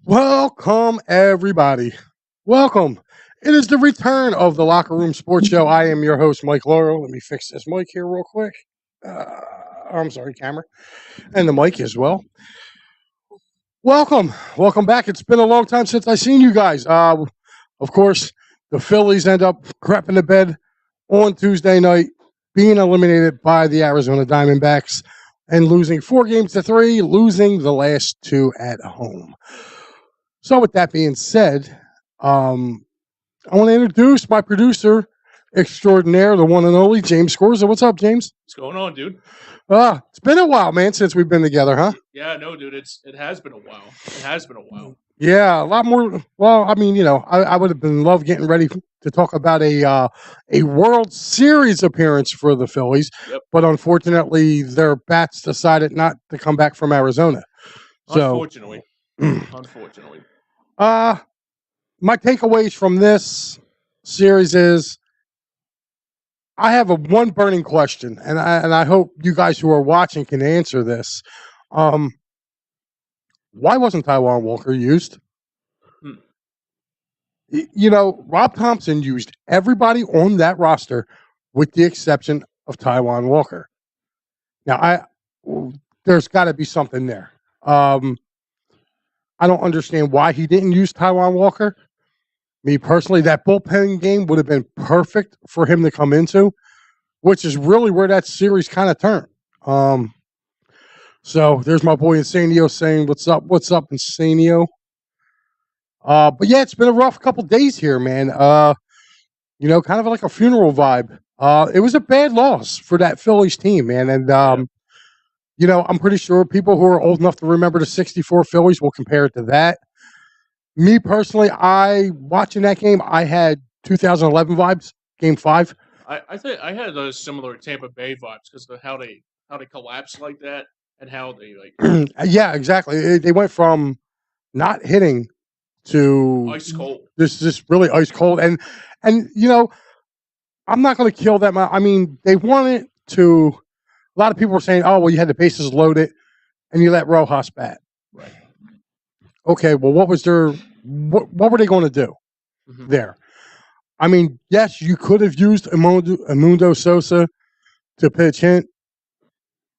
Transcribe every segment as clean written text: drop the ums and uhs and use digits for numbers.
Welcome, everybody. Welcome. It is the return of the Locker Room Sports Show. I am your host, Mike Lauro. Let me fix this mic here real quick. Uh, I'm sorry, camera. And the mic as well. Welcome. Welcome back. It's been a long time since I've seen you guys. Of course, the Phillies end up crapping to bed on Tuesday night, being eliminated by the Arizona Diamondbacks and losing 4-3, losing the last two at home. So with that being said, I want to introduce my producer extraordinaire, the one and only James Scorza. What's up, James? What's going on, dude? It's been a while, man, since we've been together, huh? Yeah, no, dude. It has been a while. It has been a while. Yeah, a lot more. Well, I mean, I would have been love getting ready to talk about a World Series appearance for the Phillies, but unfortunately, their bats decided not to come back from Arizona. Unfortunately. My takeaways from this series is I have one burning question, and I hope you guys who are watching can answer this. Why wasn't Taijuan Walker used? Rob Thompson used everybody on that roster with the exception of Taijuan Walker. Now, there's got to be something there. I don't understand why he didn't use Taijuan Walker. Me personally, that bullpen game would have been perfect for him to come into, which is really where that series kind of turned. So there's my boy Insanio saying, "What's up, Insanio?" But yeah, it's been a rough couple days here, man. Kind of like a funeral vibe. It was a bad loss for that Phillies team, man, and I'm pretty sure people who are old enough to remember the '64 Phillies will compare it to that. Me personally, watching that game, I had 2011 vibes, Game 5. I think I had those similar Tampa Bay vibes because of how they collapsed like that and how they like. Yeah, exactly. They went from not hitting to ice cold. This really ice cold, and I'm not going to kill that. I mean, they wanted to. A lot of people were saying, "Oh, well, you had the bases loaded, and you let Rojas bat." Right. Okay, well, what were they going to do there? I mean, yes, you could have used Edmundo Sosa to pitch hit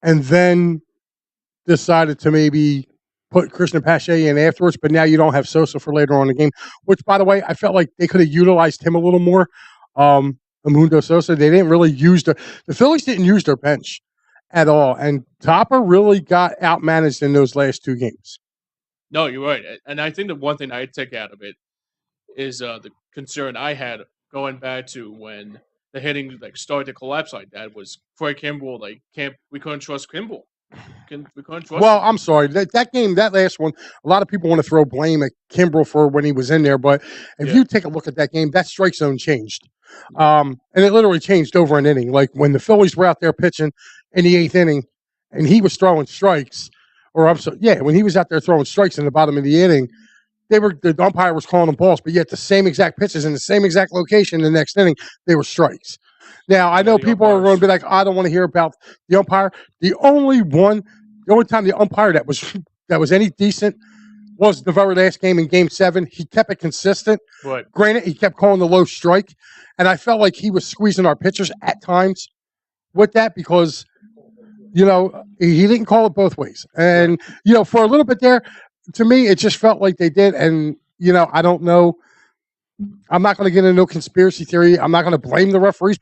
and then decided to maybe put Christian Pache in afterwards, but now you don't have Sosa for later on in the game, which, by the way, I felt like they could have utilized him a little more. Edmundo Sosa, they didn't really use the Phillies didn't use their bench at all, and Topper really got outmanaged in those last two games. No, you're right. And I think the one thing I take out of it is the concern I had going back to when the hitting started to collapse like that was Troy Kimbrel. We couldn't trust Kimbrel. We couldn't trust him. I'm sorry. That game, that last one, a lot of people want to throw blame at Kimbrel for when he was in there, but if you take a look at that game, that strike zone changed. And it literally changed over an inning. Like when the Phillies were out there pitching in the 8th inning and he was throwing strikes, when he was out there throwing strikes in the bottom of the inning, the umpire was calling them balls, but yet the same exact pitches in the same exact location in the next inning, they were strikes. Now, I know people are going to be like, I don't want to hear about the umpire. The only time the umpire that was any decent was the very last game in Game 7. He kept it consistent. Right. Granted, he kept calling the low strike, and I felt like he was squeezing our pitchers at times with that because, he didn't call it both ways. And, for a little bit there, to me, it just felt like they did. And, I don't know. I'm not going to get into no conspiracy theory. I'm not going to blame the referees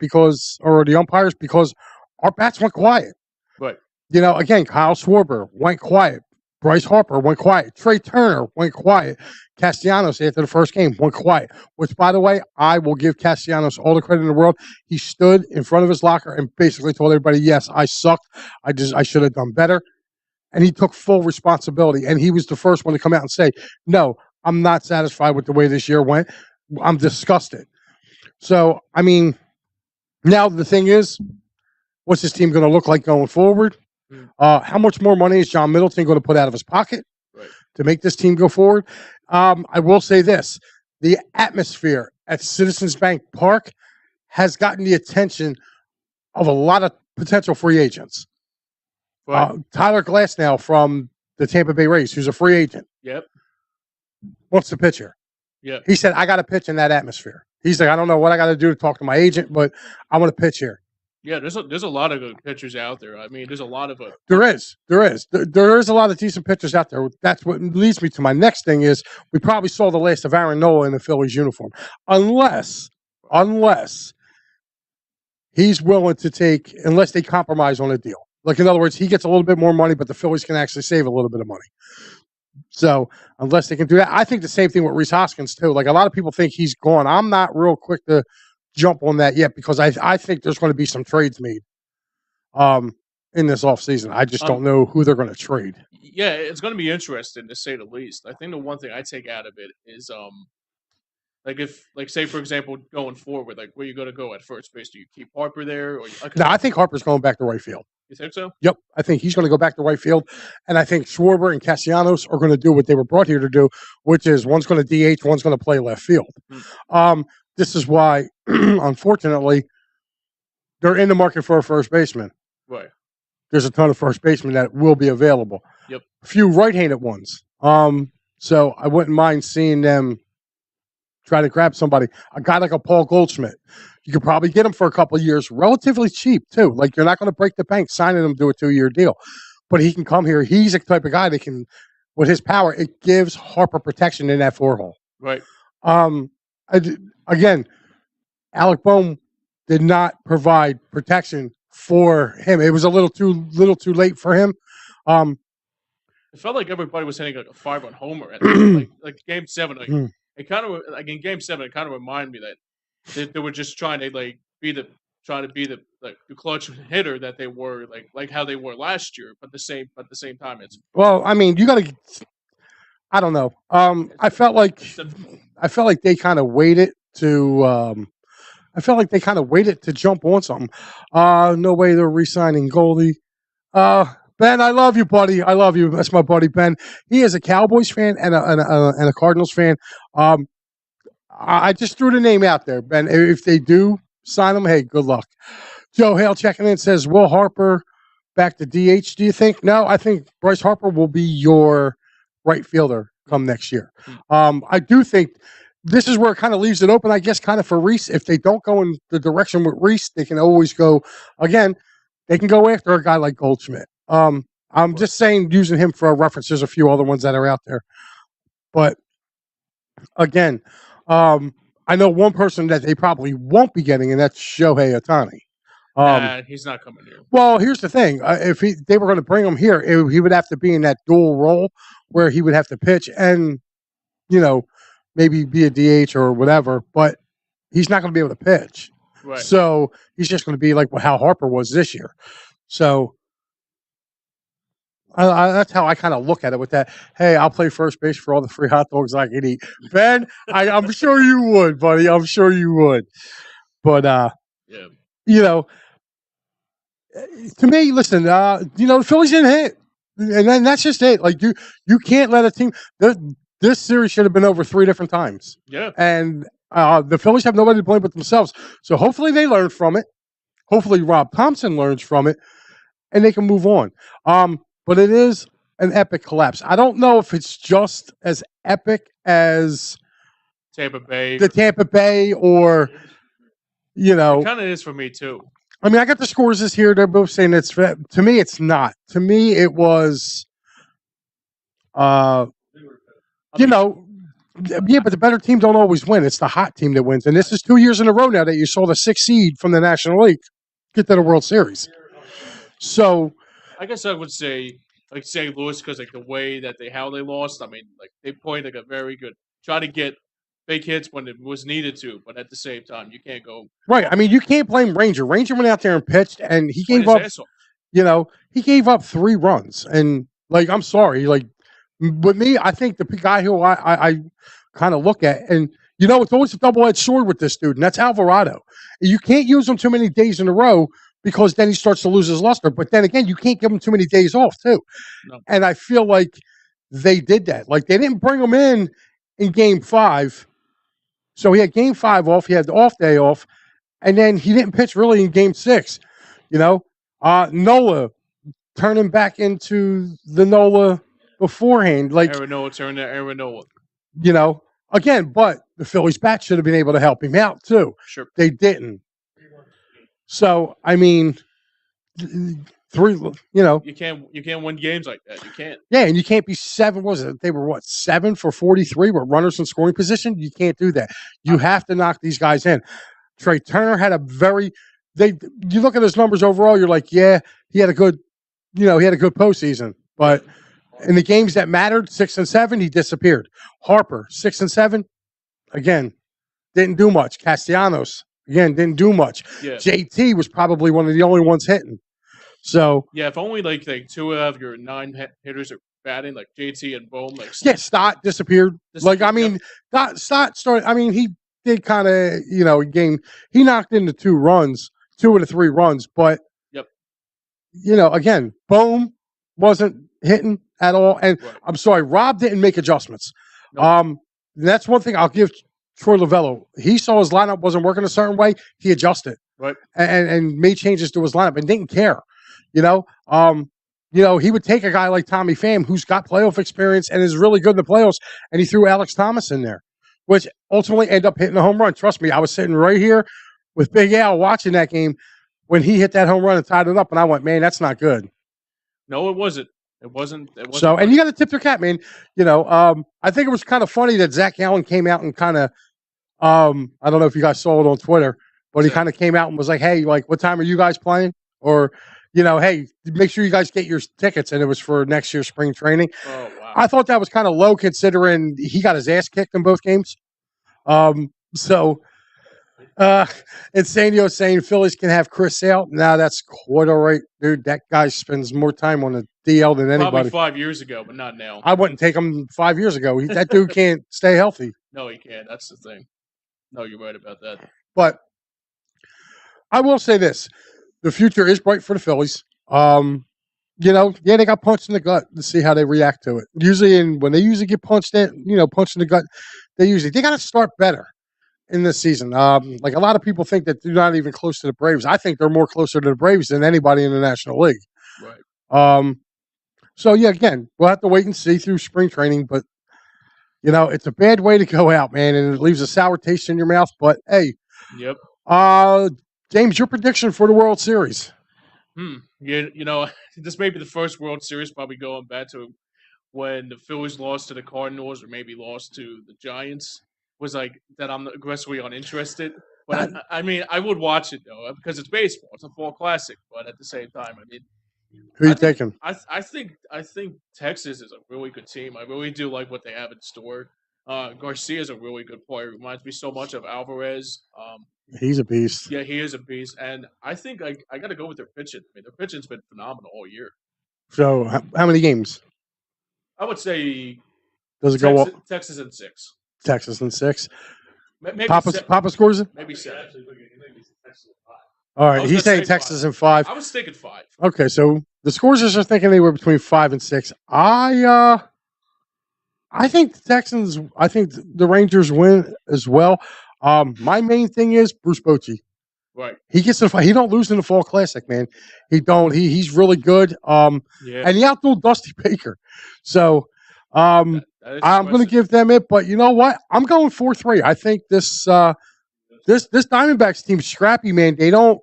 or the umpires because our bats went quiet. Right. Again, Kyle Schwarber went quiet. Bryce Harper went quiet. Trey Turner went quiet. Castellanos, after the first game, went quiet. Which, by the way, I will give Castellanos all the credit in the world. He stood in front of his locker and basically told everybody, yes, I sucked. I should have done better. And he took full responsibility. And he was the first one to come out and say, no, I'm not satisfied with the way this year went. I'm disgusted. So, I mean, now the thing is, what's this team going to look like going forward? How much more money is John Middleton going to put out of his pocket to make this team go forward? I will say this. The atmosphere at Citizens Bank Park has gotten the attention of a lot of potential free agents. Tyler Glasnow from the Tampa Bay Rays, who's a free agent. Yep. wants to pitch here. Yeah. He said, I got to pitch in that atmosphere. He's like, I don't know what I got to do to talk to my agent, but I want to pitch here. Yeah, there's a lot of good pitchers out there. I mean, there's a lot of There is a lot of decent pitchers out there. That's what leads me to my next thing is we probably saw the last of Aaron Nola in the Phillies uniform, unless he's willing to take, unless they compromise on a deal. Like, in other words, he gets a little bit more money, but the Phillies can actually save a little bit of money. So unless they can do that, I think the same thing with Rhys Hoskins too. Like, a lot of people think he's gone. I'm not real quick to jump on that yet because I think there's going to be some trades made in this offseason. I just don't know who they're going to trade. Yeah, it's going to be interesting to say the least. I think the one thing I take out of it is like if, like, say for example, going forward, like where you going to go at first base? Do you keep Harper there? Or No, I think Harper's going back to right field. You think so? Yep, I think he's going to go back to right field, and I think Schwarber and Castellanos are going to do what they were brought here to do, which is one's going to DH, one's going to play left field. This is why, unfortunately, they're in the market for a first baseman. Right. There's a ton of first basemen that will be available. Yep. A few right-handed ones. So I wouldn't mind seeing them try to grab somebody. A guy like a Paul Goldschmidt. You could probably get him for a couple of years, relatively cheap, too. Like, you're not going to break the bank signing him to a 2-year deal. But he can come here. He's the type of guy that can, with his power, it gives Harper protection in that 4-hole. Right. Again, Alec Bohm did not provide protection for him. It was a little too late for him. It felt like everybody was hitting like a 5-run homer at like Game 7. Like, it kind of like in Game 7, it kind of reminded me that they were just trying to be the clutch hitter that they were like how they were last year, but the same time it's well. I mean, you got to. I don't know. I felt like they kind of waited to. I felt like they kind of waited to jump on something. No way they're re-signing Goldie. Ben, I love you, buddy. I love you. That's my buddy Ben. He is a Cowboys fan and a Cardinals fan. I just threw the name out there, Ben. If they do sign him, hey, good luck. Joe Hale checking in says, Will Harper back to DH, do you think? No, I think Bryce Harper will be your right fielder come next year. I do think this is where it kind of leaves it open, I guess, kind of for Rhys. If they don't go in the direction with Rhys, they can always go, again, they can go after a guy like Goldschmidt. I'm just saying, using him for a reference. There's a few other ones that are out there. But, again, I know one person that they probably won't be getting, and that's Shohei Ohtani. Nah, he's not coming here. Well, here's the thing. If they were going to bring him here, he would have to be in that dual role where he would have to pitch and, maybe be a DH or whatever, but he's not going to be able to pitch. Right. So he's just going to be like how Harper was this year. So that's how I kind of look at it with that. Hey, I'll play first base for all the free hot dogs I can eat. Ben, I'm sure you would, buddy. I'm sure you would. But, yeah. To me, listen, the Phillies didn't hit. And then that's just it. Like, you can't let a team – this series should have been over 3 different times. Yeah. And the Phillies have nobody to blame but themselves. So hopefully they learn from it. Hopefully Rob Thompson learns from it, and they can move on. But it is an epic collapse. I don't know if it's just as epic as Tampa Bay. The Tampa Bay or, It kind of is for me, too. I mean, I got the scores this here. They're both saying it's – to me, it's not. To me, it was yeah, but the better team don't always win. It's the hot team that wins. And this is 2 years in a row now that you saw the 6th seed from the National League get to the World Series. So I guess I would say St. Louis because the way that how they lost. I mean, they played a very good try to get big hits when it was needed to, but at the same time you can't go right. I mean, you can't blame Ranger. Ranger went out there and pitched, and he gave up. He gave up 3 runs, and I'm sorry, with me, I think the guy who I kind of look at, and it's always a double-edged sword with this dude, and that's Alvarado. You can't use him too many days in a row because then he starts to lose his luster. But then again, you can't give him too many days off too. No. And I feel like they did that. They didn't bring him in Game 5, so he had Game 5 off. He had the off day off, and then he didn't pitch really in Game 6. Nola turning back into the Nola beforehand. Aaron Nola turned to Aaron Nola. Again, but the Phillies bat should have been able to help him out too. Sure. They didn't. So, I mean, three, You can't win games like that. You can't. Yeah, and you can't be 7. What was it? They were 7 for 43 with runners in scoring position. You can't do that. You have to knock these guys in. Trey Turner had a very. You look at his numbers overall. You're like, yeah, he had a good, he had a good postseason. But in the games that mattered, 6 and 7, he disappeared. Harper, 6 and 7, again, didn't do much. Castellanos, again, didn't do much. Yeah. JT was probably one of the only ones hitting. So yeah, if only like 2 of your 9 hitters are batting, like JT and Bohm, Stott disappeared. Stott started. I mean, he did kind of, he knocked into 2 runs, 2 of the 3 runs, but again, Bohm wasn't hitting at all, and right. I'm sorry, Rob didn't make adjustments. Nope. That's one thing I'll give Troy Lovello. He saw his lineup wasn't working a certain way, he adjusted, right, and made changes to his lineup and didn't care. He would take a guy like Tommy Pham, who's got playoff experience and is really good in the playoffs, and he threw Alex Thomas in there, which ultimately ended up hitting a home run. Trust me, I was sitting right here with Big Al watching that game when he hit that home run and tied it up, and I went, man, that's not good. No, it wasn't. It wasn't. So, and you got to tip your cap, man. I think it was kind of funny that Zach Allen came out and kind of, I don't know if you guys saw it on Twitter, but he kind of came out and was like, hey, like, what time are you guys playing? Or, hey, make sure you guys get your tickets. And it was for next year's spring training. Oh, wow. I thought that was kind of low considering he got his ass kicked in both games. Insanio saying Phillies can have Chris out. Now that's quite all right, dude. That guy spends more time on the DL than anybody. Probably 5 years ago, but not now. I wouldn't take him 5 years ago. That dude can't stay healthy. No, he can't. That's the thing. No, you're right about that. But I will say this. The future is bright for the Phillies. They got punched in the gut to see how they react to it. When they get punched in the gut, they got to start better in this season. Like a lot of people think that they're not even close to the Braves. I think they're more closer to the Braves than anybody in the National League. Right. So yeah, again, we'll have to wait and see through spring training, but it's a bad way to go out, man, and it leaves a sour taste in your mouth. But hey, yep. James, your prediction for the World Series? This may be the first World Series probably going back to when the Phillies lost to the Cardinals or maybe lost to the Giants. Was like that I'm aggressively uninterested. But I would watch it though because it's baseball. It's a fall classic. But at the same time, who are you taking? I think Texas is a really good team. I really do like what they have in store. Garcia is a really good player. Reminds me so much of Alvarez. He's a beast. Yeah, he is a beast. And I think I got to go with their pitching. Their pitching's been phenomenal all year. So how many games? I would say does it go up? Texas in 6. Texas in 6. Maybe Papa scores it? Maybe 7. All right, he's saying Texas in 5. I was thinking 5. Okay, so the scorers are thinking they were between 5 and 6. I think the Texans. I think the Rangers win as well. My main thing is Bruce Bochy. Right. He don't lose in the Fall Classic, man. He don't. He's really good. And he outdueled Dusty Baker. So. I'm going to give them it, but you know what? I'm going 4-3. I think this Diamondbacks team is scrappy, man. They don't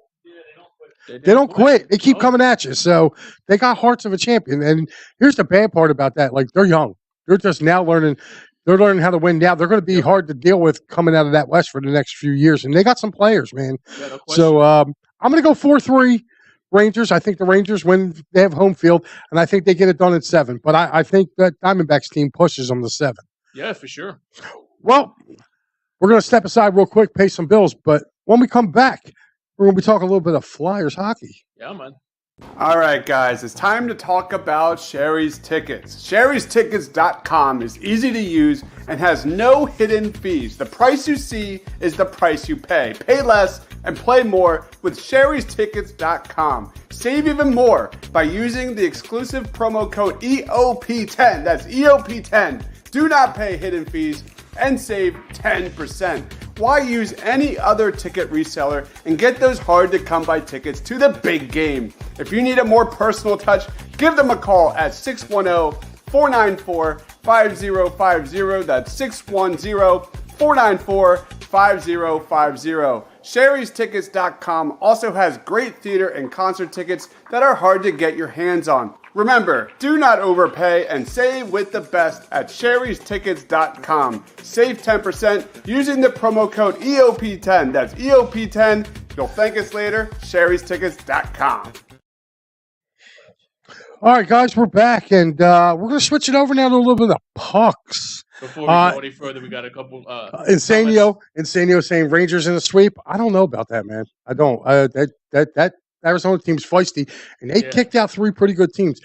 quit. They keep coming at you. So they got hearts of a champion. And here's the bad part about that: like they're young. They're just now learning. They're learning how to win now. They're going to be hard to deal with coming out of that West for the next few years. And they got some players, man. Yeah, no question. So I'm going to go 4-3. Rangers. I think the Rangers win. They have home field, and I think they get it done in 7. But I think that Diamondbacks team pushes them to 7. Yeah, for sure. Well, we're going to step aside real quick, pay some bills. But when we come back, we're going to be talking a little bit of Flyers hockey. Yeah, man. All right, guys, it's time to talk about Sherry's Tickets. Sherry'sTickets.com is easy to use and has no hidden fees. The price you see is the price you pay. Pay less and play more with Sherry'sTickets.com. Save even more by using the exclusive promo code EOP10. That's EOP10. Do not pay hidden fees and save 10%. Why use any other ticket reseller and get those hard-to-come-by tickets to the big game? If you need a more personal touch, give them a call at 610 610-494-5050. That's 610-494-5050. Sherry'sTickets.com also has great theater and concert tickets that are hard to get your hands on. Remember, do not overpay and save with the best at Sherry'sTickets.com. Save 10% using the promo code EOP10. That's EOP10. You'll thank us later. Sherry'sTickets.com. All right, guys, we're back, and we're going to switch it over now to a little bit of pucks. Before we go any further, we got a couple. Insanio saying Rangers in a sweep. I don't know about that, man. I don't. That Arizona team's feisty, and they kicked out 3 pretty good teams.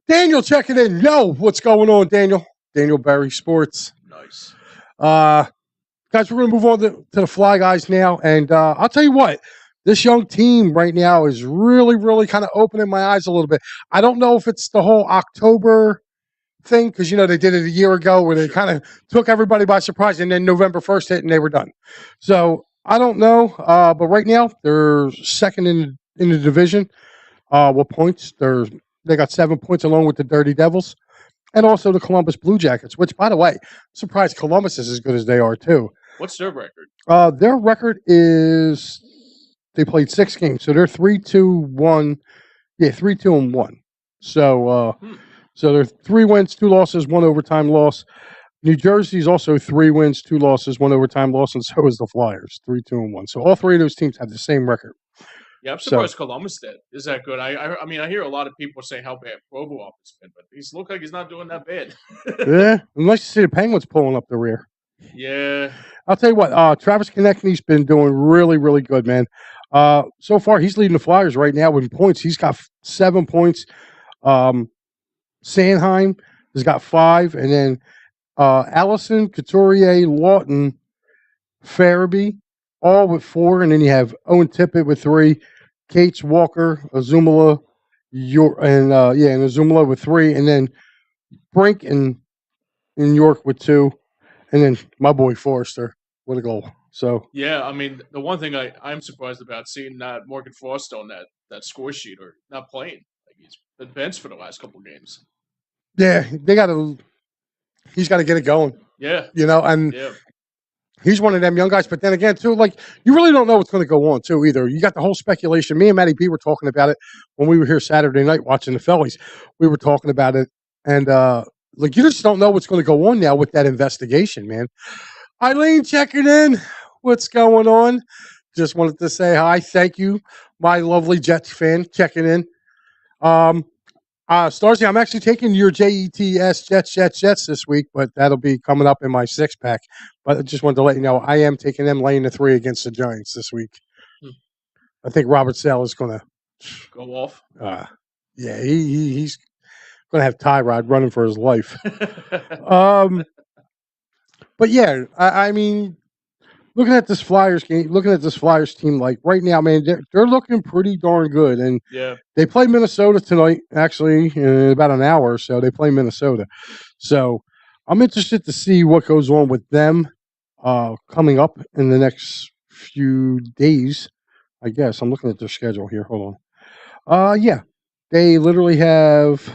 Daniel checking in. Yo, what's going on, Daniel? Daniel Barry Sports. Nice. Guys, we're going to move on to the Fly Guys now, and I'll tell you what. This young team right now is really, really kind of opening my eyes a little bit. I don't know if it's the whole October thing, because, they did it a year ago where they kind of took everybody by surprise, and then November 1st hit and they were done. So I don't know, but right now they're second in the division. With points, they got 7 points along with the Dirty Devils and also the Columbus Blue Jackets, which, by the way, I'm surprised Columbus is as good as they are too. What's their record? Their record is... They played 6 games, so they're 3-2-1. Yeah, 3-2-1. So, so they're 3 wins, 2 losses, 1 overtime loss. New Jersey's also 3 wins, 2 losses, 1 overtime loss, and so is the Flyers, 3-2-1. So all 3 of those teams have the same record. Yeah, I'm surprised Columbus is that good. I mean, I hear a lot of people say how bad Provorov has been, but he's look like he's not doing that bad. Yeah, unless you see the Penguins pulling up the rear. Yeah. I'll tell you what, Travis Konechny's been doing really, really good, man. So far, he's leading the Flyers right now with points. He's got 7 points. Sanheim has got 5, and then Allison, Couturier, Lawton, Farabee, all with 4, and then you have Owen Tippett with 3, Cates, Walker, Azumala, and Azumala with 3, and then Brink and York with 2, and then my boy Forrester with a goal. So yeah, I mean, the one thing I'm surprised about seeing Morgan Frost on that score sheet or not playing. Like he's been benched for the last couple of games. Yeah, he's got to get it going. Yeah, and he's one of them young guys. But then again, too, like you really don't know what's going to go on too either. You got the whole speculation. Me and Matty B were talking about it when we were here Saturday night watching the Phillies. We were talking about it, and like you just don't know what's going to go on now with that investigation, man. Eileen checking in. What's going on? Just wanted to say hi. Thank you, my lovely Jets fan, checking in. Starsy, I'm actually taking your JETS Jets this week, but that'll be coming up in my 6-pack. But I just wanted to let you know I am taking them laying the 3 against the Giants this week. I think Robert Sale is going to go off. Yeah, he's going to have Tyrod running for his life. But yeah, I mean, looking at this Flyers game, looking at this Flyers team, like right now, man, they're looking pretty darn good. And they play Minnesota tonight, actually, in about an hour or so. They play Minnesota. So I'm interested to see what goes on with them coming up in the next few days, I guess. I'm looking at their schedule here. Hold on. Yeah, they literally have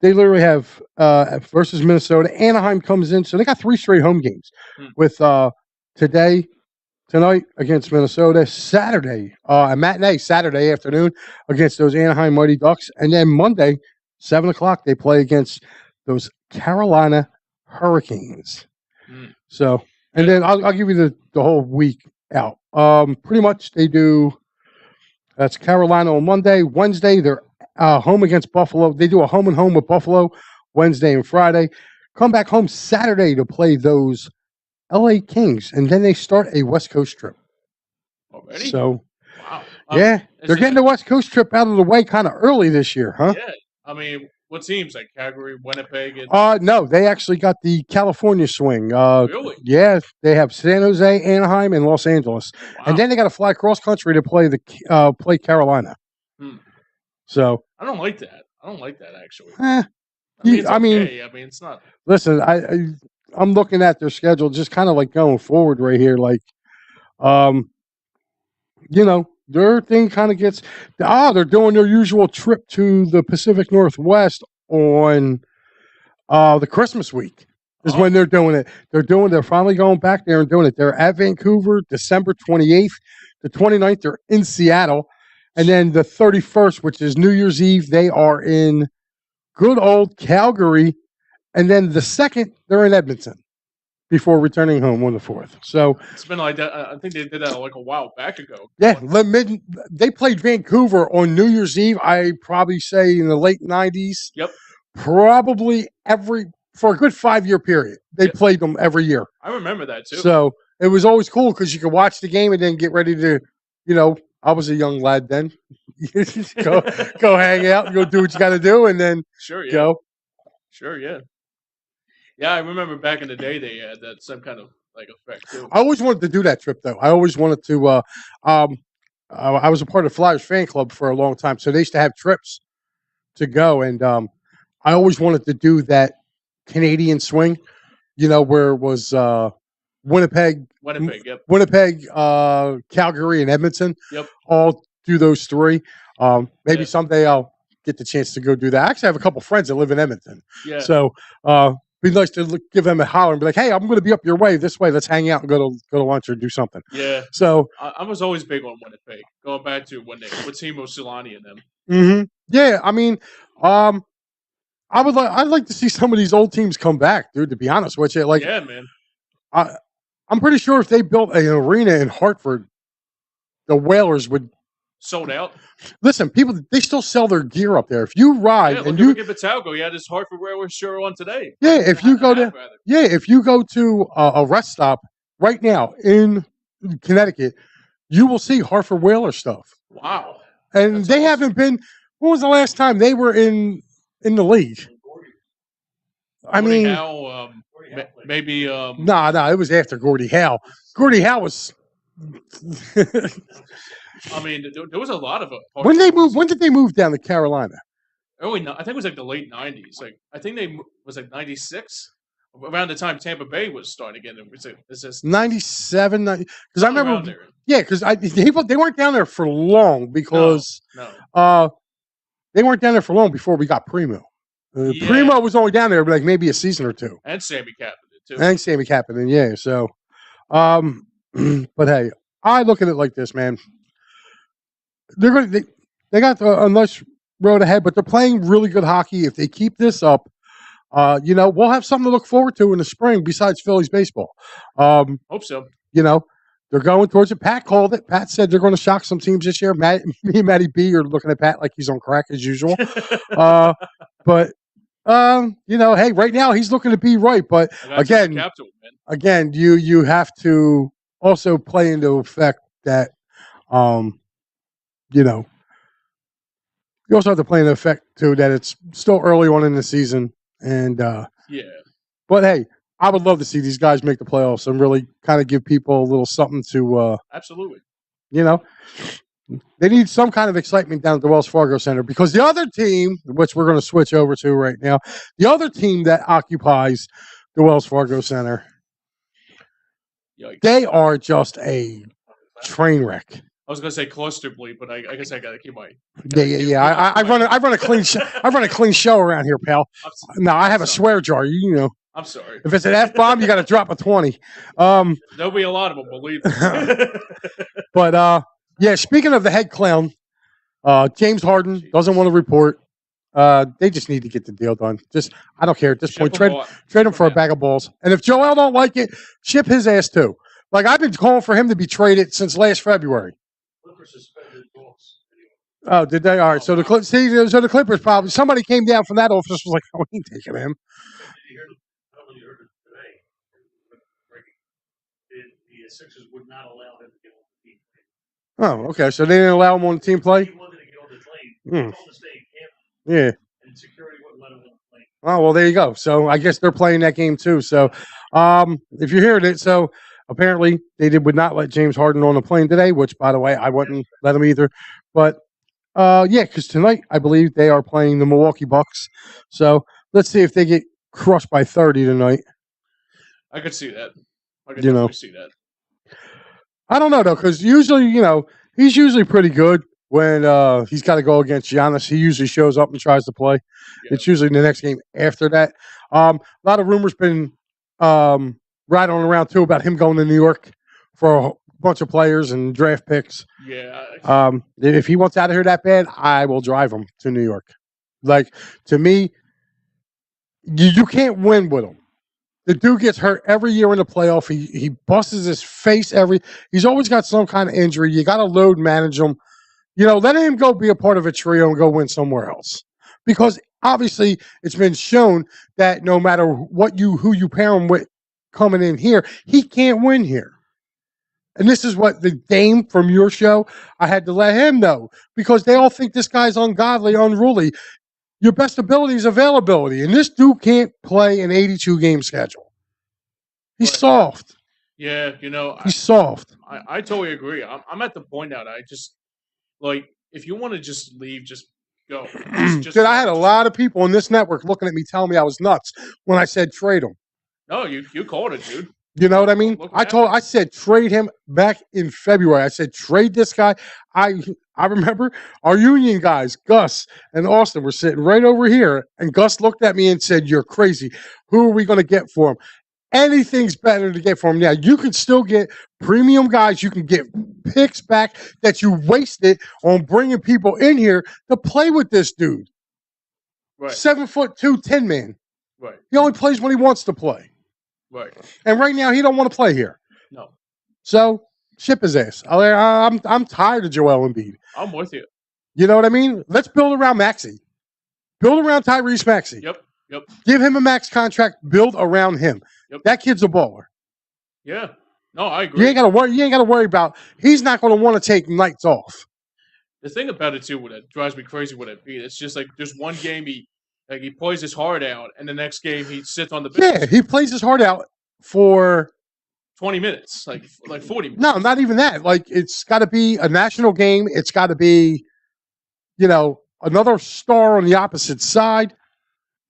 versus Minnesota. Anaheim comes in, so they got 3 straight home games with tonight against Minnesota, Saturday, a matinee Saturday afternoon against those Anaheim Mighty Ducks, and then Monday, 7:00 they play against those Carolina Hurricanes. So, and then I'll give you the whole week out. Pretty much they do. That's Carolina on Monday. Wednesday they're home against Buffalo. They do a home and home with Buffalo Wednesday and Friday. Come back home Saturday to play those LA Kings, and then they start a West Coast trip. Already? So, wow. Yeah, they're getting the West Coast trip out of the way kind of early this year, huh? Yeah. I mean, what teams? Like Calgary, Winnipeg? No, they actually got the California swing. Really? Yeah, they have San Jose, Anaheim, and Los Angeles. Wow. And then they got to fly cross country to play Carolina. So I don't like that. Actually. I mean, it's not. Listen, I'm looking at their schedule, just kind of like going forward right here. Like, their thing kind of gets. They're doing their usual trip to the Pacific Northwest on the Christmas week is when they're doing it. They're finally going back there and doing it. They're at Vancouver, December 28th. The 29th, they're in Seattle. And then the 31st, which is New Year's Eve, they are in good old Calgary. And then the 2nd, they're in Edmonton before returning home on the 4th. So it's been like that. I think they did that like a while back ago. Yeah, they played Vancouver on New Year's Eve. I probably say in the late 90s. Yep. Probably for a good 5-year period. They played them every year. I remember that too. So it was always cool because you could watch the game and then get ready to, I was a young lad then. go hang out, go do what you got to do, and then go. Sure, yeah. Yeah, I remember back in the day they had that some kind of like effect too. I always wanted to do that trip though. I always wanted to. I was a part of Flyers fan club for a long time, so they used to have trips to go, and I always wanted to do that Canadian swing. Where it was Winnipeg, Calgary, and Edmonton. Yep. All do those 3. Maybe someday I'll get the chance to go do that. I actually have a couple friends that live in Edmonton. Yeah. So be nice to give them a holler and be like, "Hey, I'm going to be up your way this way. Let's hang out and go to lunch or do something." Yeah. So I was always big on Winnipeg, going back to when they with Timo Solani and them. Mm-hmm. Yeah, I mean, I'd like to see some of these old teams come back, dude. To be honest with you, like, yeah, man. I'm pretty sure if they built an arena in Hartford, the Whalers would sold out. Listen, people, they still sell their gear up there. If you ride and you get Batalgo, he had his Hartford Whalers shirt on today. Yeah, if you go to a rest stop right now in Connecticut, you will see Hartford Whalers stuff. Wow. And that's they haven't been. When was the last time they were in the league? I mean, Howe, maybe. No, it was after Gordie Howe. Gordie Howe was. I mean, there was a lot of them. When did they move down to Carolina? I think it was like the late '90s. Like I think they was like '96, around the time Tampa Bay was starting again. It's just 97, because I remember. Yeah, because they weren't down there for long because they weren't down there for long before we got Primo. Primo was only down there like maybe a season or 2, and Sammy Kapanen too. And Sammy Kapanen, yeah. So, but hey, I look at it like this, man. They got a nice road ahead, but they're playing really good hockey. If they keep this up, we'll have something to look forward to in the spring besides Phillies baseball. Hope so. They're going towards it. Pat called it. Pat said they're going to shock some teams this year. Me and Matty B are looking at Pat like he's on crack as usual. But hey, right now he's looking to be right. But again, you have to also play into effect that, you also have to play into effect too that it's still early on in the season. And but hey, I would love to see these guys make the playoffs and really kind of give people a little something to. Absolutely. They need some kind of excitement down at the Wells Fargo Center because the other team, which we're going to switch over to right now, the other team that occupies the Wells Fargo Center, they are just a train wreck. I was going to say cluster bleep, but I guess I got to keep my. I run a clean. I run a clean show around here, pal. No, I have a swear jar. I'm sorry. If it's an F-bomb, you got to drop a 20. There'll be a lot of them, believe me. But speaking of the head clown, James Harden doesn't want to report. They just need to get the deal done. I don't care at this point. Trade him for a bag of balls. And if Joel don't like it, ship his ass too. Like I've been calling for him to be traded since last February. Oh, did they? All right. So the Clippers probably somebody came down from that office was like, "Oh, we ain't taking him." The Sixers would not allow him to get on the team. Oh, okay. So they didn't allow him on the team play? He wanted to get on the plane. He was on the state camp. Yeah. And security wouldn't let him on the plane. Oh, well, there you go. So I guess they're playing that game too. So if you're hearing it, so apparently they would not let James Harden on the plane today, which, by the way, I wouldn't let him either. But, because tonight I believe they are playing the Milwaukee Bucks. So let's see if they get crushed by 30 tonight. I could see that. I could definitely see that. I don't know, though, because usually, he's usually pretty good. when he's got to go against Giannis, he usually shows up and tries to play. Yeah. It's usually the next game after that. A lot of rumors been rattling around too about him going to New York for a bunch of players and draft picks. Yeah. If he wants out of here that bad, I will drive him to New York. Like, to me, you can't win with him. The dude gets hurt every year in the playoff. He busts his face he's always got some kind of injury. You got to load manage him. Let him go be a part of a trio and go win somewhere else. Because obviously it's been shown that no matter who you pair him with coming in here, he can't win here. And this is what the Dame from your show, I had to let him know. Because they all think this guy's ungodly, unruly. Your best ability is availability. And this dude can't play an 82-game schedule. He's soft. Yeah, he's soft. I totally agree. I'm at the point now that I just, if you want to just leave, just go. Dude, I had a lot of people on this network looking at me telling me I was nuts when I said trade him. No, you called it, dude. You know what I mean? I said trade him back in February. I said trade this guy. I remember our union guys, Gus and Austin, were sitting right over here, and Gus looked at me and said, "You're crazy. Who are we going to get for him?" Anything's better to get for him. Yeah, you can still get premium guys. You can get picks back that you wasted on bringing people in here to play with this dude. Right. 7'2", 10 man. Right. He only plays when he wants to play. Right. And right now he don't want to play here. No. So ship his ass. I'm tired of Joel Embiid. I'm with you. You know what I mean? Let's build around Maxey. Build around Tyrese Maxey. Yep. Give him a max contract. Build around him. Yep. That kid's a baller. Yeah. No, I agree. You ain't gotta worry about. He's not gonna want to take nights off. The thing about it too, that drives me crazy with Embiid, it's just there's one game he plays his heart out, and the next game he sits on the bench. Yeah, he plays his heart out for 20 minutes, like 40 minutes. No, not even that. It's got to be a national game. It's got to be, another star on the opposite side.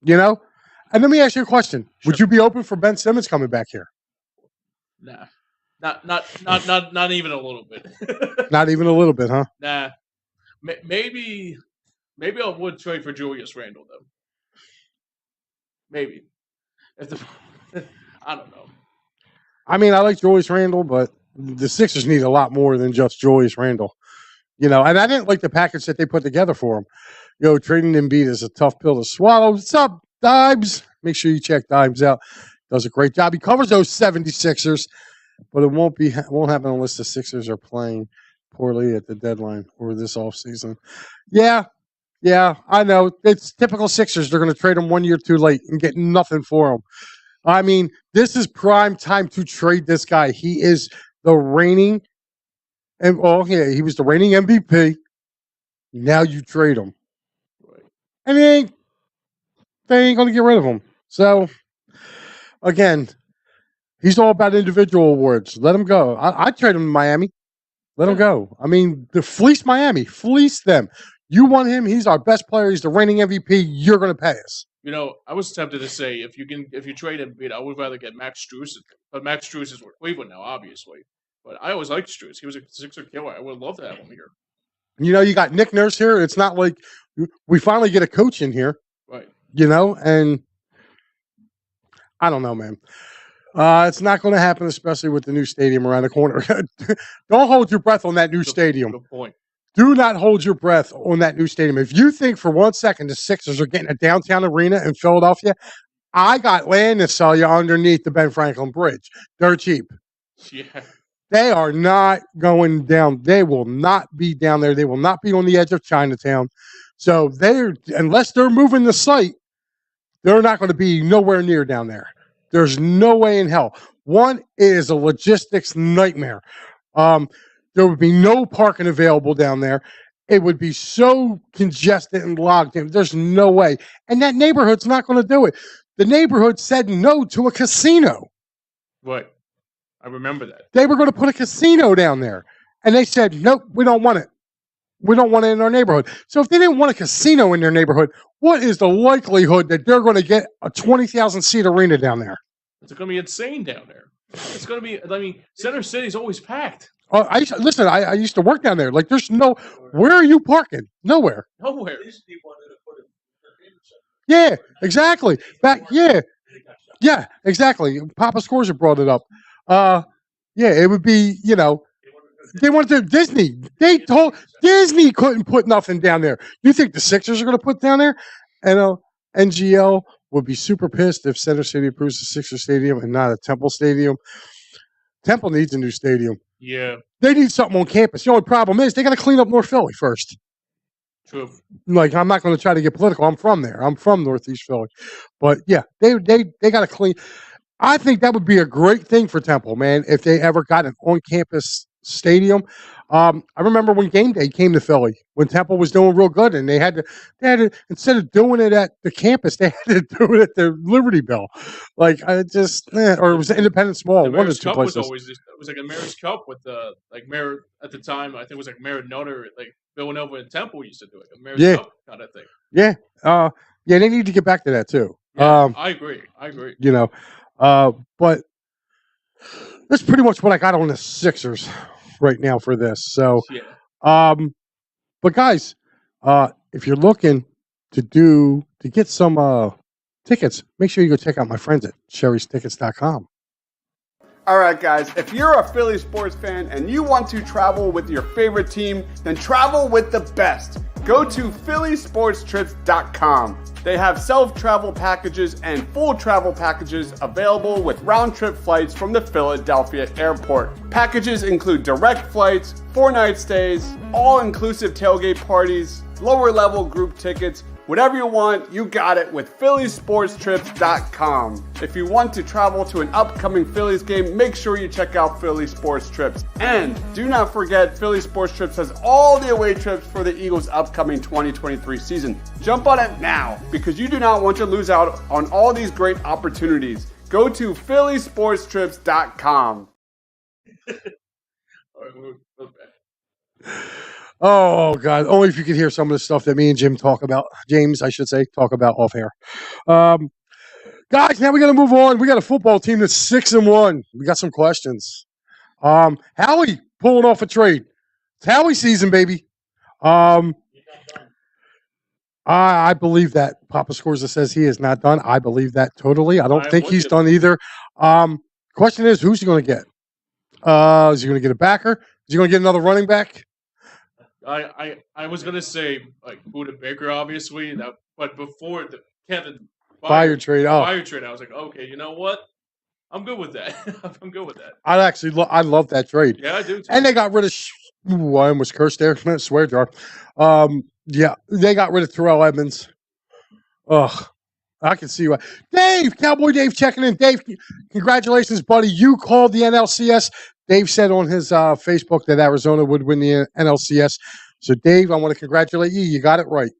And let me ask you a question: Sure. Would you be open for Ben Simmons coming back here? Nah, not even a little bit. Not even a little bit, huh? Nah, maybe I would trade for Julius Randle though. Maybe I don't know. I mean, I like Julius Randle, but the Sixers need a lot more than just Julius Randle. And I didn't like the package that they put together for him. Trading Embiid is a tough pill to swallow. What's up, Dibes? Make sure you check Dibes out. Does a great job. He covers those 76ers, but it won't happen unless the Sixers are playing poorly at the deadline or this offseason. Yeah, I know. It's typical Sixers. They're going to trade him 1 year too late and get nothing for him. I mean, this is prime time to trade this guy. He is the reigning, he was the reigning MVP. Now you trade him. Right. And they ain't going to get rid of him. So, again, he's all about individual awards. Let him go. I'd trade him to Miami. Let him go. I mean, fleece Miami. Fleece them. You want him. He's our best player. He's the reigning MVP. You're going to pay us. I was tempted to say if you trade Embiid, I would rather get Max Strus, but Max Strus is with Cleveland now, obviously. But I always liked Strus. He was a Sixer killer. I would love to have him here. You got Nick Nurse here. It's not like we finally get a coach in here. Right. And I don't know, man. It's not going to happen, especially with the new stadium around the corner. Don't hold your breath on that new stadium. Good point. Do not hold your breath on that new stadium. If you think for 1 second the Sixers are getting a downtown arena in Philadelphia, I got land to sell you underneath the Ben Franklin Bridge. They're cheap. Yeah. They are not going down. They will not be down there. They will not be on the edge of Chinatown. So unless they're moving the site, they're not going to be nowhere near down there. There's no way in hell. One, it is a logistics nightmare. There would be no parking available down there. It would be so congested and logged in. There's no way. And that neighborhood's not going to do it. The neighborhood said no to a casino. What? I remember that. They were going to put a casino down there. And they said, nope, we don't want it. We don't want it in our neighborhood. So if they didn't want a casino in their neighborhood, what is the likelihood that they're going to get a 20,000-seat arena down there? It's going to be insane down there. It's going to be, Center City's always packed. I used to work down there. Like, there's no. Where are you parking? Nowhere. Nowhere. Disney wanted to put it in the center. Yeah, exactly. Yeah, exactly. Papa Scorza brought it up. Yeah, it would be, they wanted to Disney. They told Disney couldn't put nothing down there. You think the Sixers are going to put down there? And NGL would be super pissed if Center City approves the Sixer Stadium and not a Temple Stadium. Temple needs a new stadium. Yeah, They need something on campus. The only problem is they got to clean up North Philly first. true. Like, I'm not going to try to get political. I'm from there. I'm from Northeast Philly. But yeah, they got to clean. I think that would be a great thing for Temple, man, if they ever got an on-campus stadium. I remember when game day came to Philly, when Temple was doing real good, and they had to instead of doing it at the campus, they had to do it at the Liberty Bell. Like, or it was the Independence Mall, The one of Mayor's the two Cup places. was always just, it was like a Mayor's Cup with the Mayor at the time. I think it was like Mayor Nutter, like Villanova and Temple used to do it, a Mayor's Cup kind of thing. Yeah, they need to get back to that too. Yeah, I agree. But that's pretty much what I got on the Sixers right now for this. So, Yeah. but guys, if you're looking to get some tickets, make sure you go check out my friends at sherrystickets.com. All right, guys, if you're a Philly sports fan and you want to travel with your favorite team, then travel with the best. Go to phillysportstrips.com. They have self-travel packages and full travel packages available with round-trip flights from the Philadelphia airport. Packages include direct flights, 4-night stays, all-inclusive tailgate parties, lower-level group tickets. Whatever you want, you got it with phillysportstrips.com. If you want to travel to an upcoming Phillies game, make sure you check out Philly Sports Trips. And do not forget, Philly Sports Trips has all the away trips for the Eagles' upcoming 2023 season. Jump on it now, because you do not want to lose out on all these great opportunities. Go to phillysportstrips.com. All right, we're back. Oh God! Only if you could hear some of the stuff that me and James, I should say, talk about off air. Guys, now we got to move on. We got a football team that's 6-1. We got some questions. Howie pulling off a trade. It's Howie season, baby. I believe that. Papa Scorza says he is not done. I believe that totally. I don't think he's done either. Question is, who's he going to get? Is he going to get a backer? Is he going to get another running back? I was gonna say like Buda Baker, obviously, but before the Kevin Fire trade, I was like, okay, you know what? I'm good with that. I'm good with that. I love that trade. Yeah, I do too. And they got rid of. I almost cursed there. Swear jar. Yeah, they got rid of Terrell Edmonds. Ugh, I can see why. Dave, Cowboy Dave, checking in. Dave, congratulations, buddy. You called the NLCS. Dave said on his Facebook that Arizona would win the NLCS. So, Dave, I want to congratulate you. You got it right.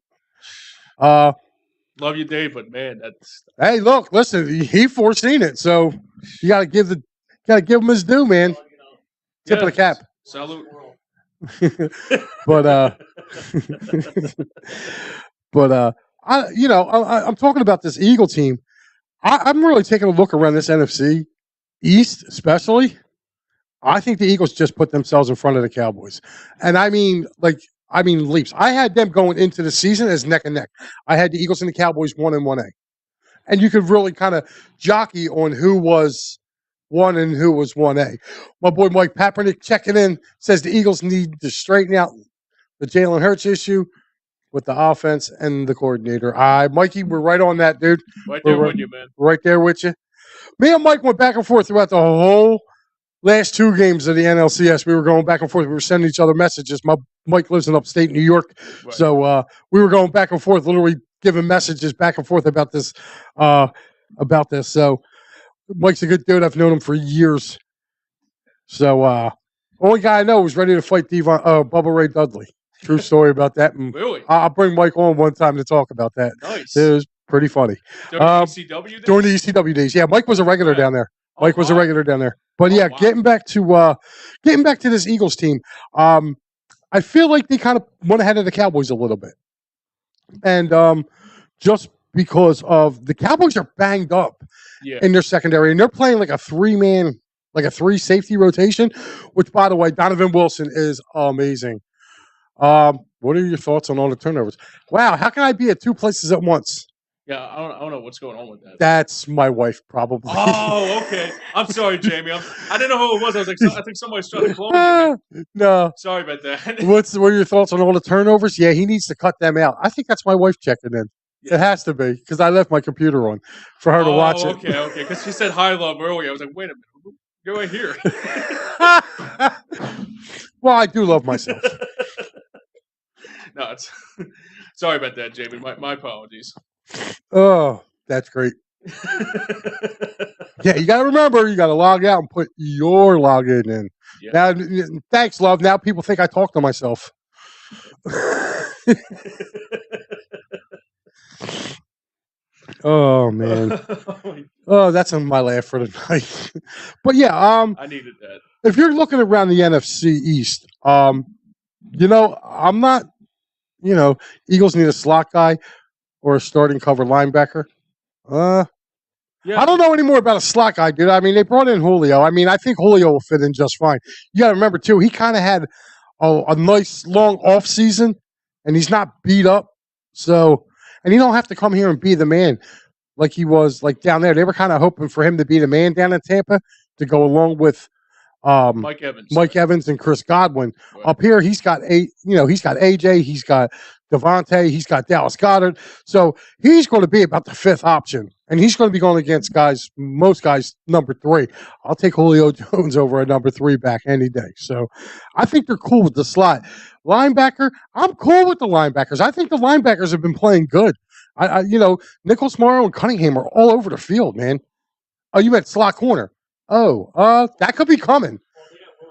Love you, Dave, but man, that's. Hey, look, listen, he foreseen it, so you got to give him his due, man. Tip of the cap. Salute. I'm talking about this Eagle team. I'm really taking a look around this NFC East, especially. I think the Eagles just put themselves in front of the Cowboys. And I mean leaps. I had them going into the season as neck and neck. I had the Eagles and the Cowboys 1 and 1A. And you could really kind of jockey on who was 1 and who was 1A. My boy Mike Papernick checking in says the Eagles need to straighten out the Jalen Hurts issue with the offense and the coordinator. Mikey, we're right on that, dude. Right there with you, man. Right there with you. Me and Mike went back and forth throughout the whole last 2 games of the NLCS. We were going back and forth. We were sending each other messages. Mike lives in upstate New York, right. So we were going back and forth, literally giving messages back and forth about this. So Mike's a good dude. I've known him for years. So only guy I know who's ready to fight Bubba Ray Dudley. True story about that. And really? I'll bring Mike on one time to talk about that. Nice. It was pretty funny. During the ECW days? During the ECW days. Yeah, Mike was a regular down there. Mike was a regular down there. But getting back to this Eagles team, I feel like they kind of went ahead of the Cowboys a little bit. And just because of the Cowboys are banged up in their secondary, and they're playing like a 3-man like a 3 safety rotation, which, by the way, Donovan Wilson is amazing. What are your thoughts on all the turnovers? Wow, how can I be at 2 places at once? Yeah, I don't know what's going on with that. That's my wife, probably. Oh, okay. I'm sorry, Jamie. I didn't know who it was. I was like, I think somebody's trying to clone you. No. Sorry about that. What are your thoughts on all the turnovers? Yeah, he needs to cut them out. I think that's my wife checking in. Yeah. It has to be because I left my computer on for her to watch it. Okay. Because she said hi, love earlier. I was like, wait a minute. You're right here. Well, I do love myself. No, it's sorry about that, Jamie. My apologies. Oh, that's great. Yeah, you got to remember, you got to log out and put your login in. Yeah. Now, thanks, love. Now people think I talk to myself. Oh man. Oh, that's my laugh for the night. But yeah, I needed that. If you're looking around the NFC East, I'm not, Eagles need a slot guy or a starting cover linebacker. Yeah. I don't know any more about a slot guy, dude. I mean, they brought in Julio. I mean, I think Julio will fit in just fine. You got to remember, too, he kind of had a nice long off season, and he's not beat up. So, and you don't have to come here and be the man like he was like down there. They were kind of hoping for him to be the man down in Tampa to go along with Mike Evans and Chris Godwin. Right. Up here, he's got AJ, he's got Devontae, he's got Dallas Goedert. So he's going to be about the 5th option, and he's going to be going against most guys, number 3. I'll take Julio Jones over a number 3 back any day. So I think they're cool with the slot. Linebacker, I'm cool with the linebackers. I think the linebackers have been playing good. Nichols, Morrow, and Cunningham are all over the field, man. Oh, you meant slot corner. Oh, that could be coming.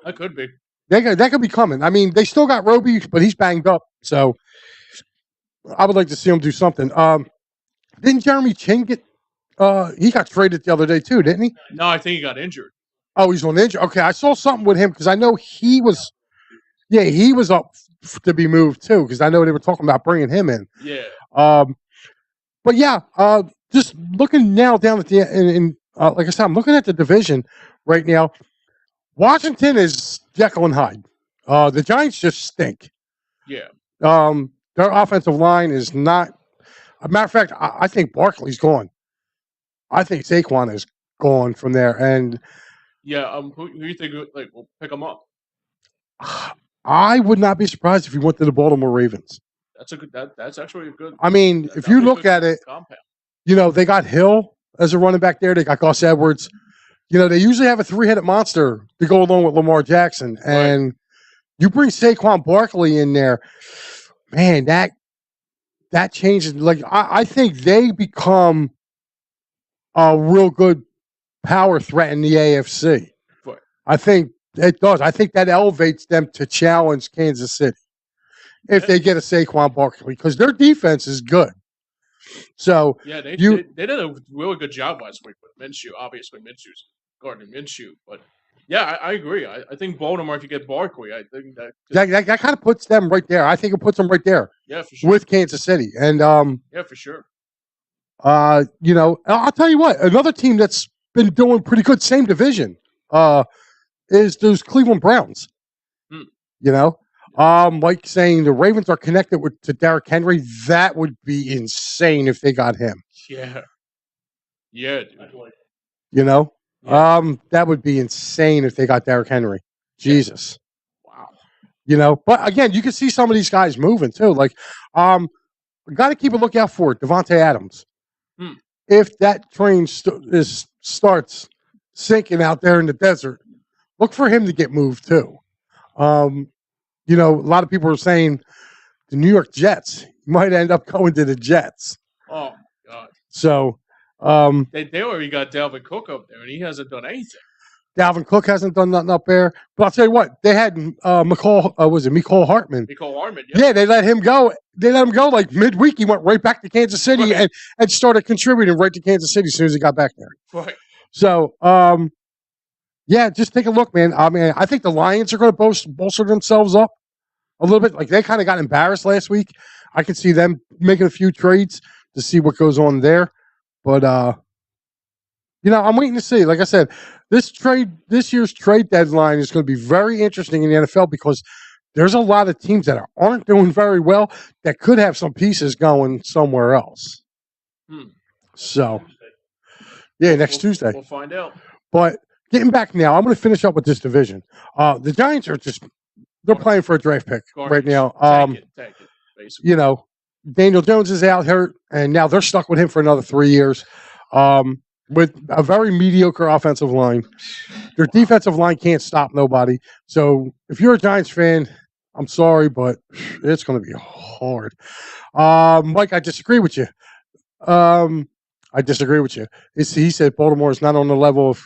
That could be. That could be coming. I mean, they still got Roby, but he's banged up. So I would like to see him do something. Didn't Jeremy Chin get he got traded the other day too, didn't he? No, I think he got injured. Oh, he's on injury. Okay, I saw something with him because I know he was up to be moved too because I know they were talking about bringing him in. Yeah. But yeah, just looking now down at the like I said, I'm looking at the division right now. Washington is Jekyll and Hyde. The Giants just stink. Yeah. Their offensive line is not. A matter of fact, I think Barkley's gone. I think Saquon is gone from there. And yeah, who do you think will pick him up? I would not be surprised if he went to the Baltimore Ravens. That's a good. That's actually a good. I mean, if you look at it, compound. They got Hill as a running back there. They got Gus Edwards. They usually have a 3-headed monster to go along with Lamar Jackson. And you bring Saquon Barkley in there, man, that changes. Like, I think they become a real good power threat in the AFC. Right. I think it does. I think that elevates them to challenge Kansas City if they get a Saquon Barkley because their defense is good. So yeah, they did a really good job last week with Minshew. Obviously, Minshew's guarding Minshew, but yeah, I agree. I think Baltimore, if you get Barkley, I think that kind of puts them right there. I think it puts them right there. Yeah, for sure. With Kansas City, and yeah, for sure. I'll tell you what, another team that's been doing pretty good, same division, is those Cleveland Browns. Like saying the Ravens are connected to Derrick Henry. That would be insane if they got him. Yeah. Yeah, dude. Yeah. That would be insane if they got Derrick Henry. Jesus. Wow. But again, you can see some of these guys moving too. Like, got to keep a lookout for it. Devontae Adams. If that train starts sinking out there in the desert, look for him to get moved too. A lot of people are saying the New York Jets might end up going to the Jets. Oh, God. So they already got Dalvin Cook up there, and he hasn't done anything. Dalvin Cook hasn't done nothing up there. But I'll tell you what, they had Mecole Hartman. Mecole Hartman, yeah. They let him go. They let him go like midweek. He went right back to Kansas City and started contributing right to Kansas City as soon as he got back there. Right. So, yeah, just take a look, man. I mean, I think the Lions are going to bolster themselves up a little bit. Like, they kind of got embarrassed last week. I could see them making a few trades to see what goes on there. But, I'm waiting to see. Like I said, this year's trade deadline is going to be very interesting in the NFL because there's a lot of teams that aren't doing very well that could have some pieces going somewhere else. So, yeah, next Tuesday. We'll find out. But getting back now, I'm going to finish up with this division. The Giants are they're playing for a draft pick right now. Take it, basically. Daniel Jones is out hurt, and now they're stuck with him for another 3 years with a very mediocre offensive line. Their defensive line can't stop nobody. So if you're a Giants fan, I'm sorry, but it's going to be hard. Mike, I disagree with you. He said Baltimore is not on the level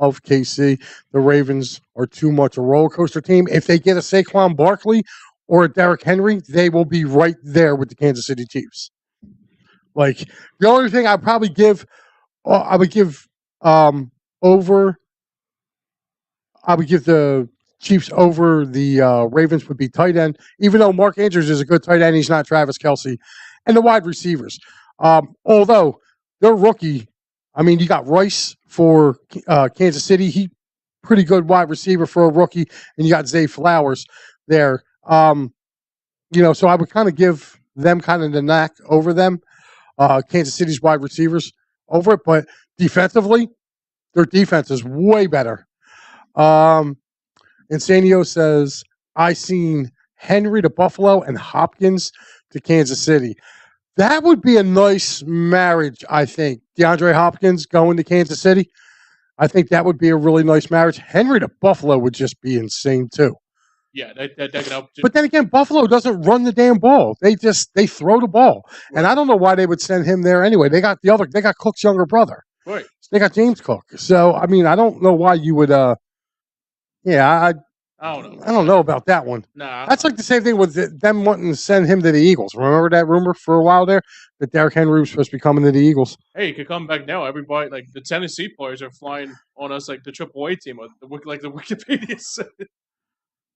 of KC. The Ravens are too much a roller coaster team. If they get a Saquon Barkley or a Derrick Henry, they will be right there with the Kansas City Chiefs. Like the only thing I'd probably give, I would give the Chiefs over the Ravens would be tight end. Even though Mark Andrews is a good tight end, he's not Travis Kelce, and the wide receivers. Although they're rookie, I mean, you got Rice for Kansas City. He pretty good wide receiver for a rookie, and you got Zay Flowers there. So I would kind of give them kind of the knack over them, Kansas City's wide receivers over it. But defensively, their defense is way better. Insanio says, I seen Henry to Buffalo and Hopkins to Kansas City. That would be a nice marriage, I think. DeAndre Hopkins going to Kansas City. I think that would be a really nice marriage. Henry to Buffalo would just be insane, too. Yeah, that could help. But then again, Buffalo doesn't run the damn ball. They throw the ball. Right. And I don't know why they would send him there anyway. They got Cook's younger brother. Right. They got James Cook. So, I mean, I don't know why you would I don't know about that one. Nah. That's like the same thing with them wanting to send him to the Eagles. Remember that rumor for a while there? That Derrick Henry was supposed to be coming to the Eagles? Hey, he could come back now. Everybody, like the Tennessee players are flying on us like the AAA team, like the Wikipedia said.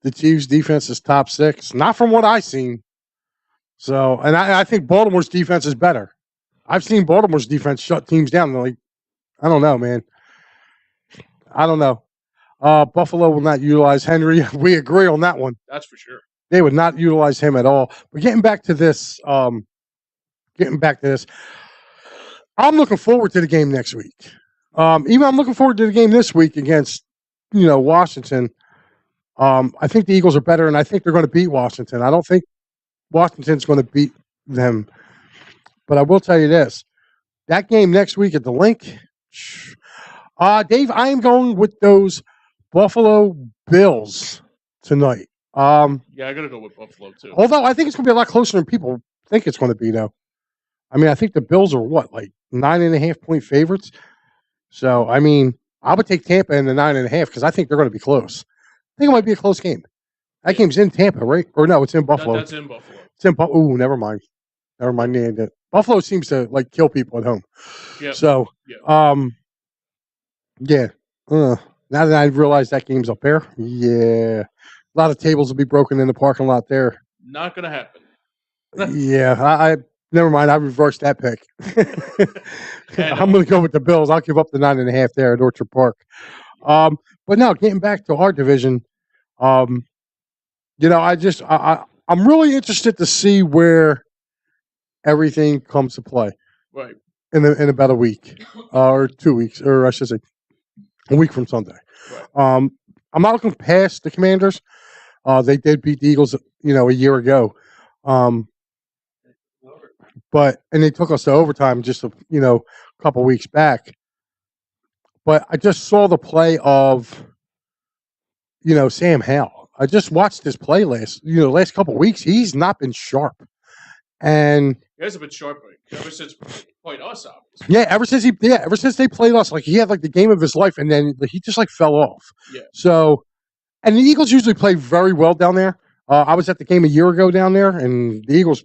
The Chiefs' defense is top 6. Not from what I've seen. So, and I think Baltimore's defense is better. I've seen Baltimore's defense shut teams down. They're like, I don't know, man. I don't know. Buffalo will not utilize Henry. We agree on that one. That's for sure. They would not utilize him at all. But getting back to this, I'm looking forward to the game next week. Even I'm looking forward to the game this week against, Washington. I think the Eagles are better, and I think they're going to beat Washington. I don't think Washington's going to beat them. But I will tell you this. That game next week at the Link, Dave, I am going with those Buffalo Bills tonight. Yeah, I got to go with Buffalo, too. Although I think it's going to be a lot closer than people think it's going to be, though. I mean, I think the Bills are, 9.5-point favorites? So, I mean, I would take Tampa in the 9.5 because I think they're going to be close. I think it might be a close game. That game's in Tampa, right? Or no, it's in Buffalo. That's in Buffalo. It's in Buffalo. Ooh, never mind. Yeah, Buffalo seems to kill people at home. Yeah. So, yeah. Now that I realize that game's up there, yeah, a lot of tables will be broken in the parking lot there. Not gonna happen. Yeah, I never mind. I reversed that pick. I'm going to go with the Bills. I'll give up the 9.5 there at Orchard Park. But now getting back to our division, I'm really interested to see where everything comes to play. Right. In about a week or 2 weeks, or I should say a week from Sunday. Right. I'm not looking past the Commanders. They did beat the Eagles, a year ago. And they took us to overtime just a couple weeks back. But I just saw the play of, Sam Howell. I just watched his play last couple of weeks. He's not been sharp. And he hasn't been sharp ever since he played us, obviously. Yeah, ever since they played us, he had the game of his life, and then he just fell off. Yeah. So, and the Eagles usually play very well down there. I was at the game a year ago down there, and the Eagles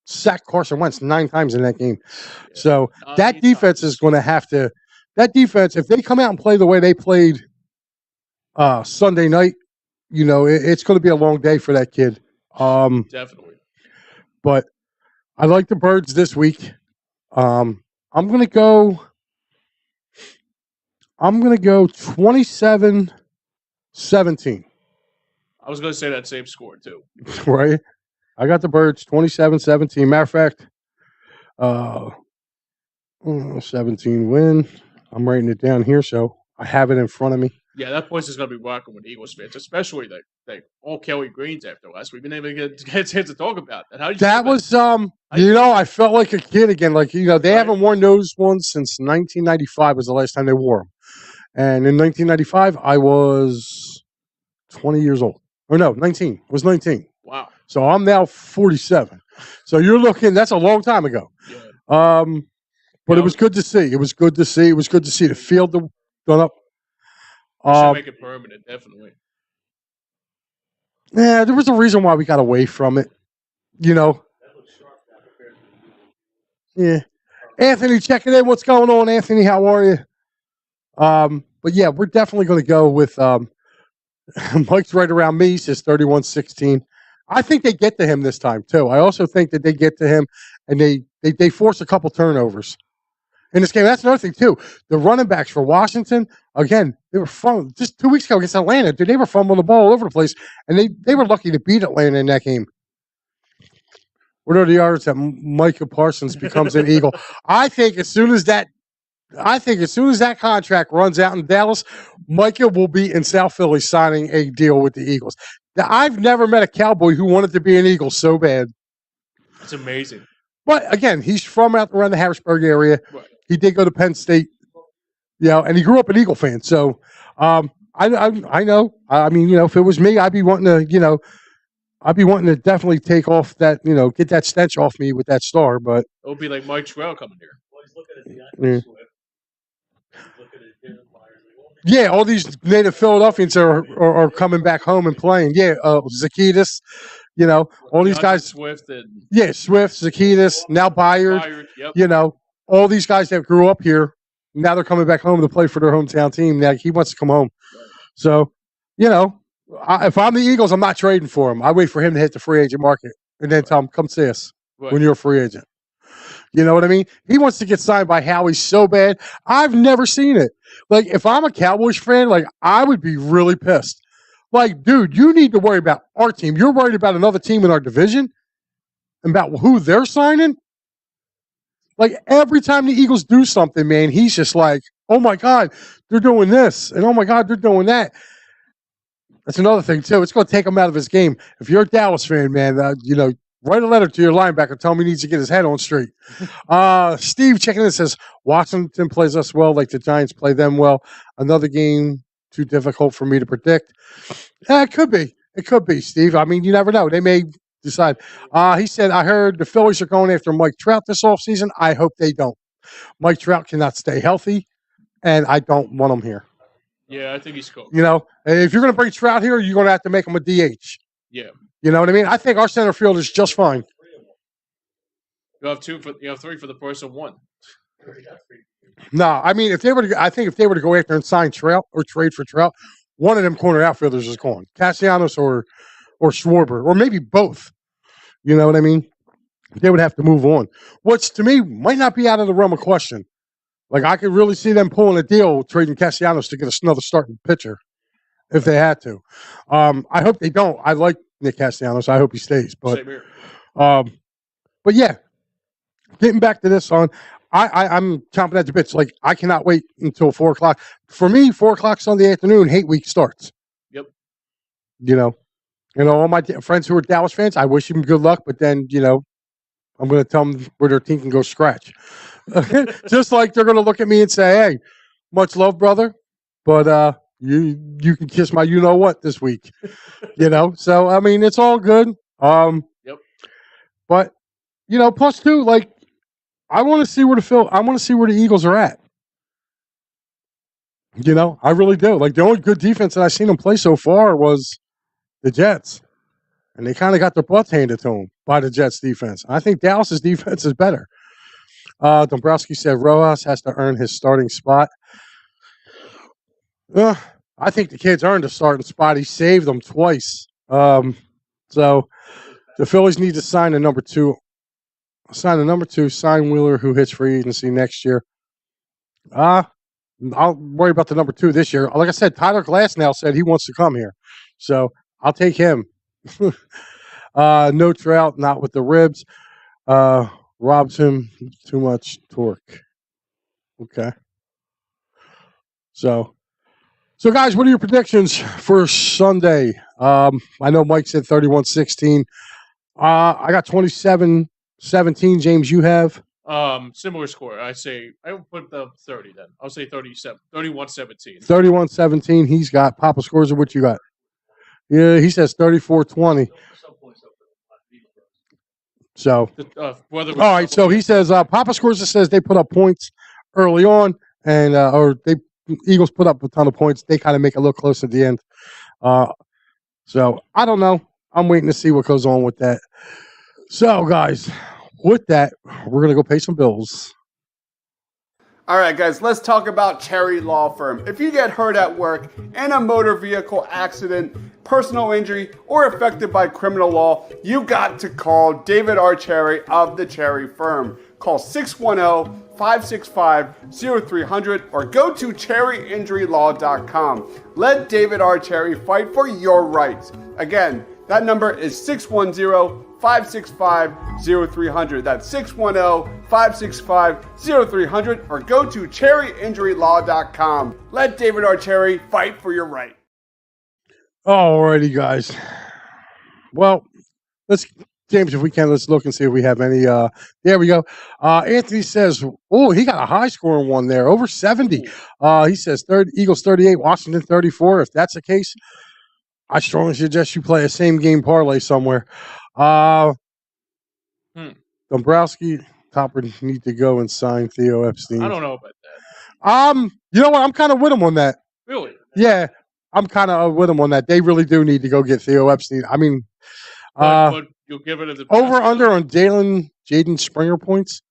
sacked Carson Wentz 9 times in that game. Yeah. So that defense is going to have to. That defense, if they come out and play the way they played Sunday night, it's going to be a long day for that kid. Definitely. But I like the Birds this week. I'm going to go I'm going to go 27-17. I was going to say that same score too. Right? I got the Birds 27-17. Matter of fact, 17 win. I'm writing it down here, so I have it in front of me. Yeah, that place is going to be rocking with Eagles fans, especially like all Kelly Greens after last week. We've been able to get a chance to talk about that. How did you That was, I felt like a kid again. Like, they Right. haven't worn those ones since 1995 was the last time they wore them. And in 1995, I was 20 years old. Or no, 19. I was 19. Wow. So I'm now 47. So you're looking, that's a long time ago. Yeah. But it was good to see. It was good to see. It was good to see the field done up. We should make it permanent, definitely. Yeah, there was a reason why we got away from it. Yeah. Anthony, checking in. What's going on, Anthony? How are you? But yeah, we're definitely going to go with Mike's right around me. He says 31-16. I think they get to him this time too. I also think that they get to him and they force a couple turnovers in this game. That's another thing too. The running backs for Washington, again, they were fumbling. Just 2 weeks ago against Atlanta, dude, they were fumbling the ball all over the place, and they were lucky to beat Atlanta in that game. What are the odds that Micah Parsons becomes an Eagle? I think as soon as that contract runs out in Dallas, Micah will be in South Philly signing a deal with the Eagles. Now, I've never met a Cowboy who wanted to be an Eagle so bad. It's amazing. But again, he's from out around the Harrisburg area. Right. He did go to Penn State, and he grew up an Eagle fan. So I know. I mean, if it was me, I'd be wanting to definitely take off that, get that stench off me with that star. But it would be like Mike Trout coming here. Well, he's looking at the Swift. He's looking at Dylan Myers. Yeah, all these native Philadelphians are coming back home and playing. Yeah, Zacchaeus, all these guys. Swift and Swift, Zacchaeus, now Byard. Yep. All these guys that grew up here, now they're coming back home to play for their hometown team. Now he wants to come home. So, if I'm the Eagles, I'm not trading for him. I wait for him to hit the free agent market and then tell him, come see us when you're a free agent. You know what I mean? He wants to get signed by Howie so bad. I've never seen it. Like, if I'm a Cowboys fan, I would be really pissed. Like, dude, you need to worry about our team. You're worried about another team in our division and about who they're signing? Like, every time the Eagles do something, man, he's just like, oh, my God, they're doing this. And, oh, my God, they're doing that. That's another thing, too. It's going to take him out of his game. If you're a Dallas fan, man, write a letter to your linebacker. Tell him he needs to get his head on straight. Steve checking in says, Washington plays us well like the Giants play them well. Another game too difficult for me to predict. It could be. It could be, Steve. I mean, you never know. They may decide. He said, I heard the Phillies are going after Mike Trout this offseason. I hope they don't. Mike Trout cannot stay healthy, and I don't want him here. Yeah, I think he's cool. If you're going to bring Trout here, you're going to have to make him a DH. Yeah. You know what I mean? I think our center field is just fine. You have three for the price of one. No, I mean, if they were to go after and sign Trout or trade for Trout, one of them corner outfielders is gone. Castellanos or Schwarber, or maybe both. You know what I mean? They would have to move on, which to me might not be out of the realm of question. Like, I could really see them pulling a deal, trading Castellanos to get another starting pitcher if they had to. I hope they don't. I like Nick Castellanos. I hope he stays. But, Same here. But yeah, getting back to this on, I'm chomping at the bits. Like, I cannot wait until 4 o'clock. For me, 4 o'clock Sunday afternoon, hate week starts. Yep. All my friends who are Dallas fans, I wish them good luck. But then, I'm going to tell them where their team can go scratch. Just like they're going to look at me and say, hey, much love, brother. But you can kiss my you-know-what this week. So, I mean, it's all good. Yep. But, plus two, like, I want to see where the Eagles are at. I really do. Like, the only good defense that I've seen them play so far was the Jets. And they kind of got their butts handed to them by the Jets defense. I think Dallas's defense is better. Dombrowski said Rojas has to earn his starting spot. I think the kid's earned a starting spot. He saved them twice. So the Phillies need to sign a number two. Sign Wheeler, who hits free agency next year. I'll worry about the number 2 this year. Like I said, Tyler Glasnow said he wants to come here, so I'll take him. No Trout, not with the ribs. Robs him too much torque. Okay. So guys, what are your predictions for Sunday? I know Mike said 31-16. I got 27-17. James, you have? Similar score. I will put the 30 then. I'll say 31-17. 31-17. He's got Papa Scores. What you got? Yeah, he says 34-20. So, all right. So he says Papa Scores says they put up points early on, and Eagles put up a ton of points. They kind of make it look close at the end. So I don't know. I'm waiting to see what goes on with that. So, guys, with that, we're gonna go pay some bills. All right, guys, let's talk about Cherry Law Firm. If you get hurt at work in a motor vehicle accident, personal injury, or affected by criminal law, you got to call David R. Cherry of the Cherry Firm. Call 610-565-0300 or go to cherryinjurylaw.com. Let David R. Cherry fight for your rights. Again, that number is 610-565-0300. That's 610-565-0300 or go to cherryinjurylaw.com. Let David R. Cherry fight for your right. Alrighty, guys. Well, James, if we can, let's look and see if we have any. There we go. Anthony says, oh, he got a high scoring one there, over 70. He says Eagles 38, Washington 34. If that's the case, I strongly suggest you play a same game parlay somewhere. Dombrowski, Topper need to go and sign Theo Epstein. I don't know about that. You know what? I'm kind of with him on that. Really? Yeah, I'm kind of with him on that. They really do need to go get Theo Epstein. I mean, but you'll give it over under on Jaden Springer points.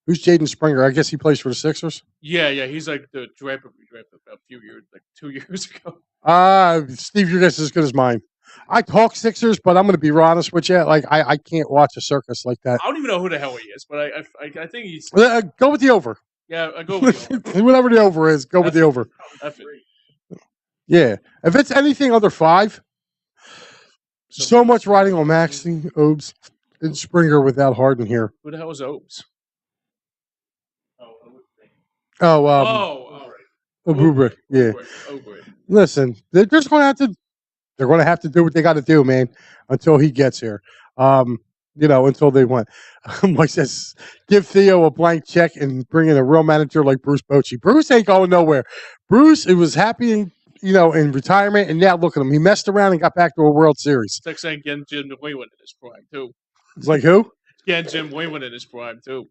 Who's Jaden Springer? I guess he plays for the Sixers. Yeah, he's like the draft we drafted a few years, like 2 years ago. Steve, your guess is as good as mine. I talk Sixers, but I'm going to be honest with you. Like, I can't watch a circus like that. I don't even know who the hell he is, but I think he's. Go with the over. Yeah, I go with the over. Whatever the over is, go with the over. Yeah. If it's anything under 5, so much riding on Maxey, Obes, and Springer without Harden here. Who the hell is Obes? Oubre. Yeah. Oubre. Listen, they're just going to have to. They're going to have to do what they got to do, man, until he gets here. Until they win. Mike says, give Theo a blank check and bring in a real manager like Bruce Bochy. Bruce ain't going nowhere. Bruce, it was happy in retirement, and now look at him. He messed around and got back to a World Series. It's like saying getting Jim Wayman in his prime, too. It's like who? Getting Jim Wayman in his prime, too.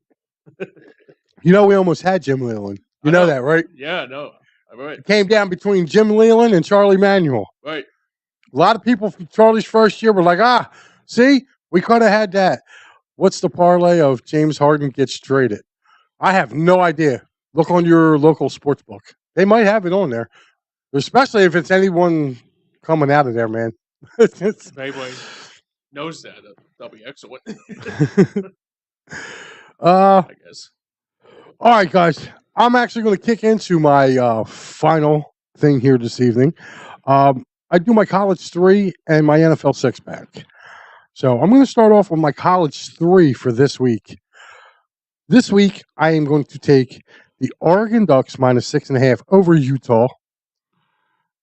We almost had Jim Leland. You know that, right? Yeah, I know. Right. It came down between Jim Leland and Charlie Manuel. Right. A lot of people from Charlie's first year were like, see, we could have had that. What's the parlay of James Harden gets traded? I have no idea. Look on your local sports book. They might have it on there, especially if it's anyone coming out of there, man. If anybody knows that, that'll be excellent. I guess. All right, guys. I'm actually going to kick into my final thing here this evening. I do my college 3 and my NFL 6-pack. So I'm going to start off with my college 3 for this week. This week, I am going to take the Oregon Ducks minus 6.5 over Utah.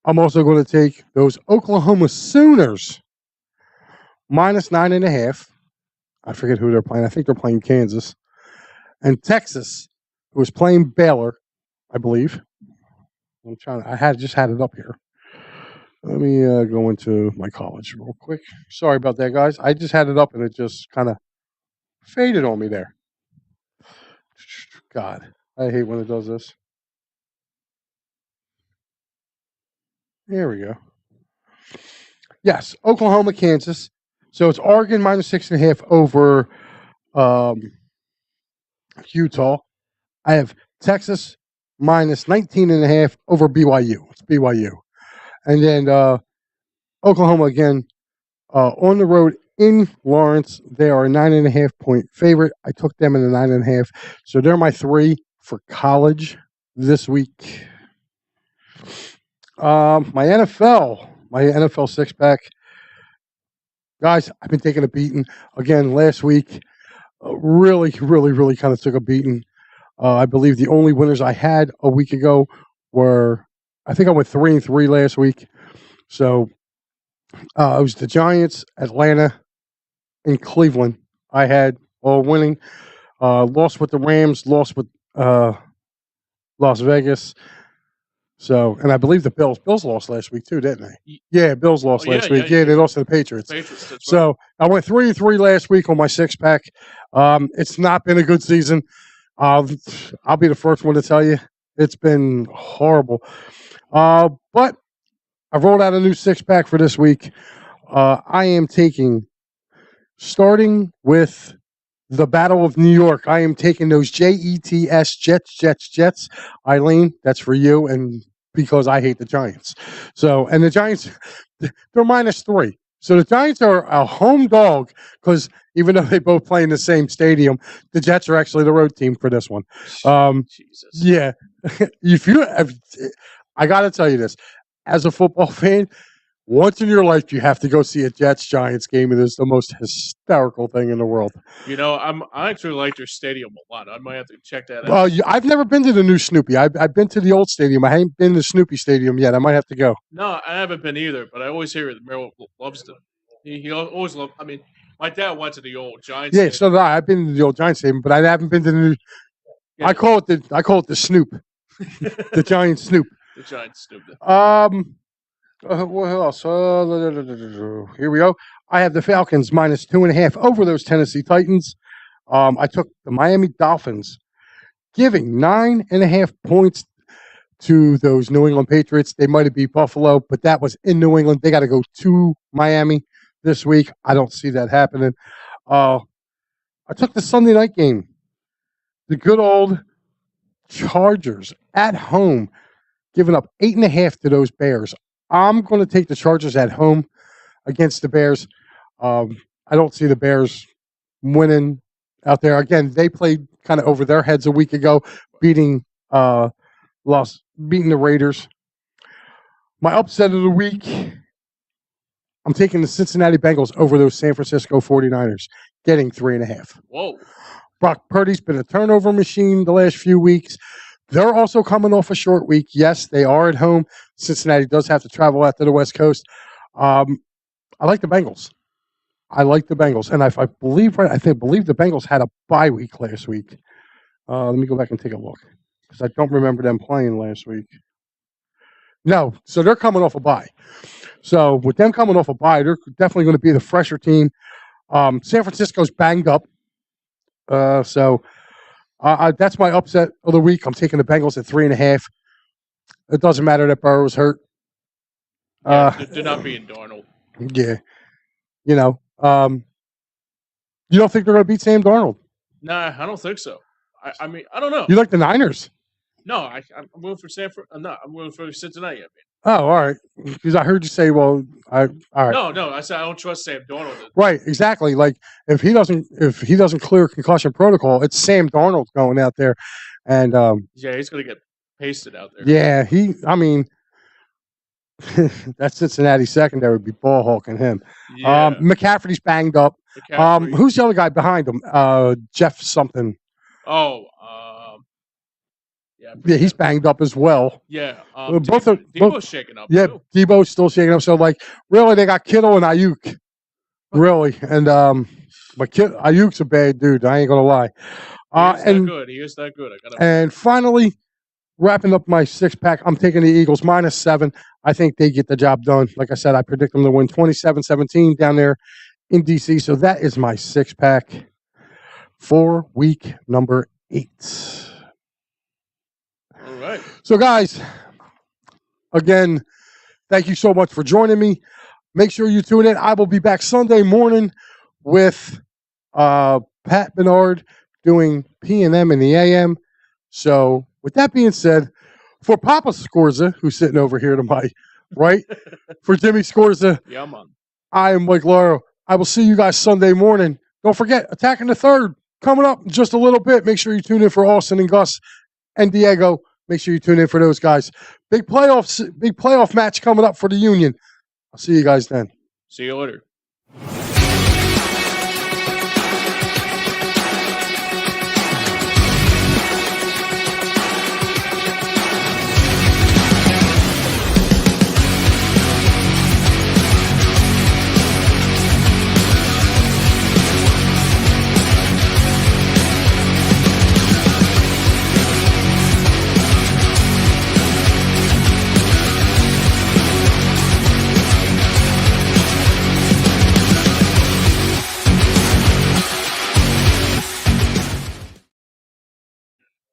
I'm also going to take those Oklahoma Sooners minus 9.5. I forget who they're playing. I think they're playing Kansas. And Texas, who is playing Baylor, I believe. I just had it up here. Let me go into my college real quick. Sorry about that, guys. I just had it up and it just kind of faded on me there. God, I hate when it does this. There we go. Yes, Oklahoma, Kansas. So it's Oregon minus 6.5 over Utah. I have Texas minus 19.5 over BYU. It's BYU. And then Oklahoma again on the road in Lawrence. They are a 9.5 point favorite. I took them in the 9.5. So they're my 3 for college this week. My NFL six pack, guys. I've been taking a beating again last week. Really kind of took a beating. I believe the only winners I had a week ago were, I think I went 3-3 last week. So it was the Giants, Atlanta, and Cleveland. I had all winning. Lost with the Rams, lost with Las Vegas. So, and I believe the Bills lost last week too, didn't they? Yeah, Bills lost last week. Yeah, they lost to the Patriots. So right. I went 3-3 last week on my six pack. It's not been a good season. I'll be the first one to tell you it's been horrible. But I rolled out a new six pack for this week. I am starting with the Battle of New York. I am taking those Jets, Jets. Eileen, that's for you, and because I hate the Giants. So, and the Giants, they're -3. So the Giants are a home dog because even though they both play in the same stadium, the Jets are actually the road team for this one. Jesus. Yeah. I got to tell you this. As a football fan, once in your life, you have to go see a Jets-Giants game. It is the most hysterical thing in the world. You know, I actually like their stadium a lot. I might have to check that out. I've never been to the new Snoopy. I've been to the old stadium. I haven't been to Snoopy Stadium yet. I might have to go. No, I haven't been either, but I always hear that Merrill loves them. He always loved. I mean, my dad went to the old Giants. Yeah, so did I. I've been to the old Giants stadium, but I haven't been to the new. Yeah. I call it the Snoop, the Giant Snoop. The Giant Snoop. What else? Here we go. I have the Falcons -2.5 over those Tennessee Titans. I took the Miami Dolphins, giving 9.5 points to those New England Patriots. They might have beat Buffalo, but that was in New England. They got to go to Miami this week. I don't see that happening. I took the Sunday night game. The good old Chargers at home, giving up 8.5 to those Bears. I'm going to take the Chargers at home against the Bears. I don't see the Bears winning out there. Again, they played kind of over their heads a week ago, beating the Raiders. My upset of the week, I'm taking the Cincinnati Bengals over those San Francisco 49ers, getting 3.5. Whoa. Brock Purdy's been a turnover machine the last few weeks. They're also coming off a short week. Yes, they are at home. Cincinnati does have to travel out to the West Coast. I like the Bengals. And if I believe right, I believe the Bengals had a bye week last week. Let me go back and take a look because I don't remember them playing last week. No, so they're coming off a bye. So with them coming off a bye, they're definitely going to be the fresher team. San Francisco's banged up. That's my upset of the week. I'm taking the Bengals at 3.5. It doesn't matter that Burrow's hurt. They're not being Darnold. Yeah. You know, you don't think they're going to beat Sam Darnold? Nah, I don't think so. I mean, I don't know. You like the Niners? No, I'm going for Sanford. No, I'm going for Cincinnati. I mean. Oh, all right. Because I heard you say, well, all right. No. I said I don't trust Sam Darnold. Right, exactly. Like if he doesn't clear concussion protocol, it's Sam Darnold going out there, and yeah, he's going to get pasted out there. Yeah, that Cincinnati secondary would be ball hawking him. Yeah. McCaffrey's banged up. Who's the other guy behind him? Jeff something. Oh. Yeah, he's banged up as well. Yeah, Debo's shaking up. Yeah, too. Debo's still shaking up. So, like, really, they got Kittle and Ayuk. Really, and but Ayuk's a bad dude. I ain't gonna lie. He is that good. And finally, wrapping up my six pack, I'm taking the Eagles -7. I think they get the job done. Like I said, I predict them to win 27-17 down there in DC. So that is my six pack for week number 8. All right. So, guys, again, thank you so much for joining me. Make sure you tune in. I will be back Sunday morning with Pat Bernard doing P&M in the AM. So, with that being said, for Papa Scorza, who's sitting over here to my right, for Jimmy Scorza, yeah, man. I am Mike Lauro. I will see you guys Sunday morning. Don't forget, Attacking the Third coming up in just a little bit. Make sure you tune in for Austin and Gus and Diego. Make sure you tune in for those guys. Big playoff match coming up for the Union. I'll see you guys then. See you later.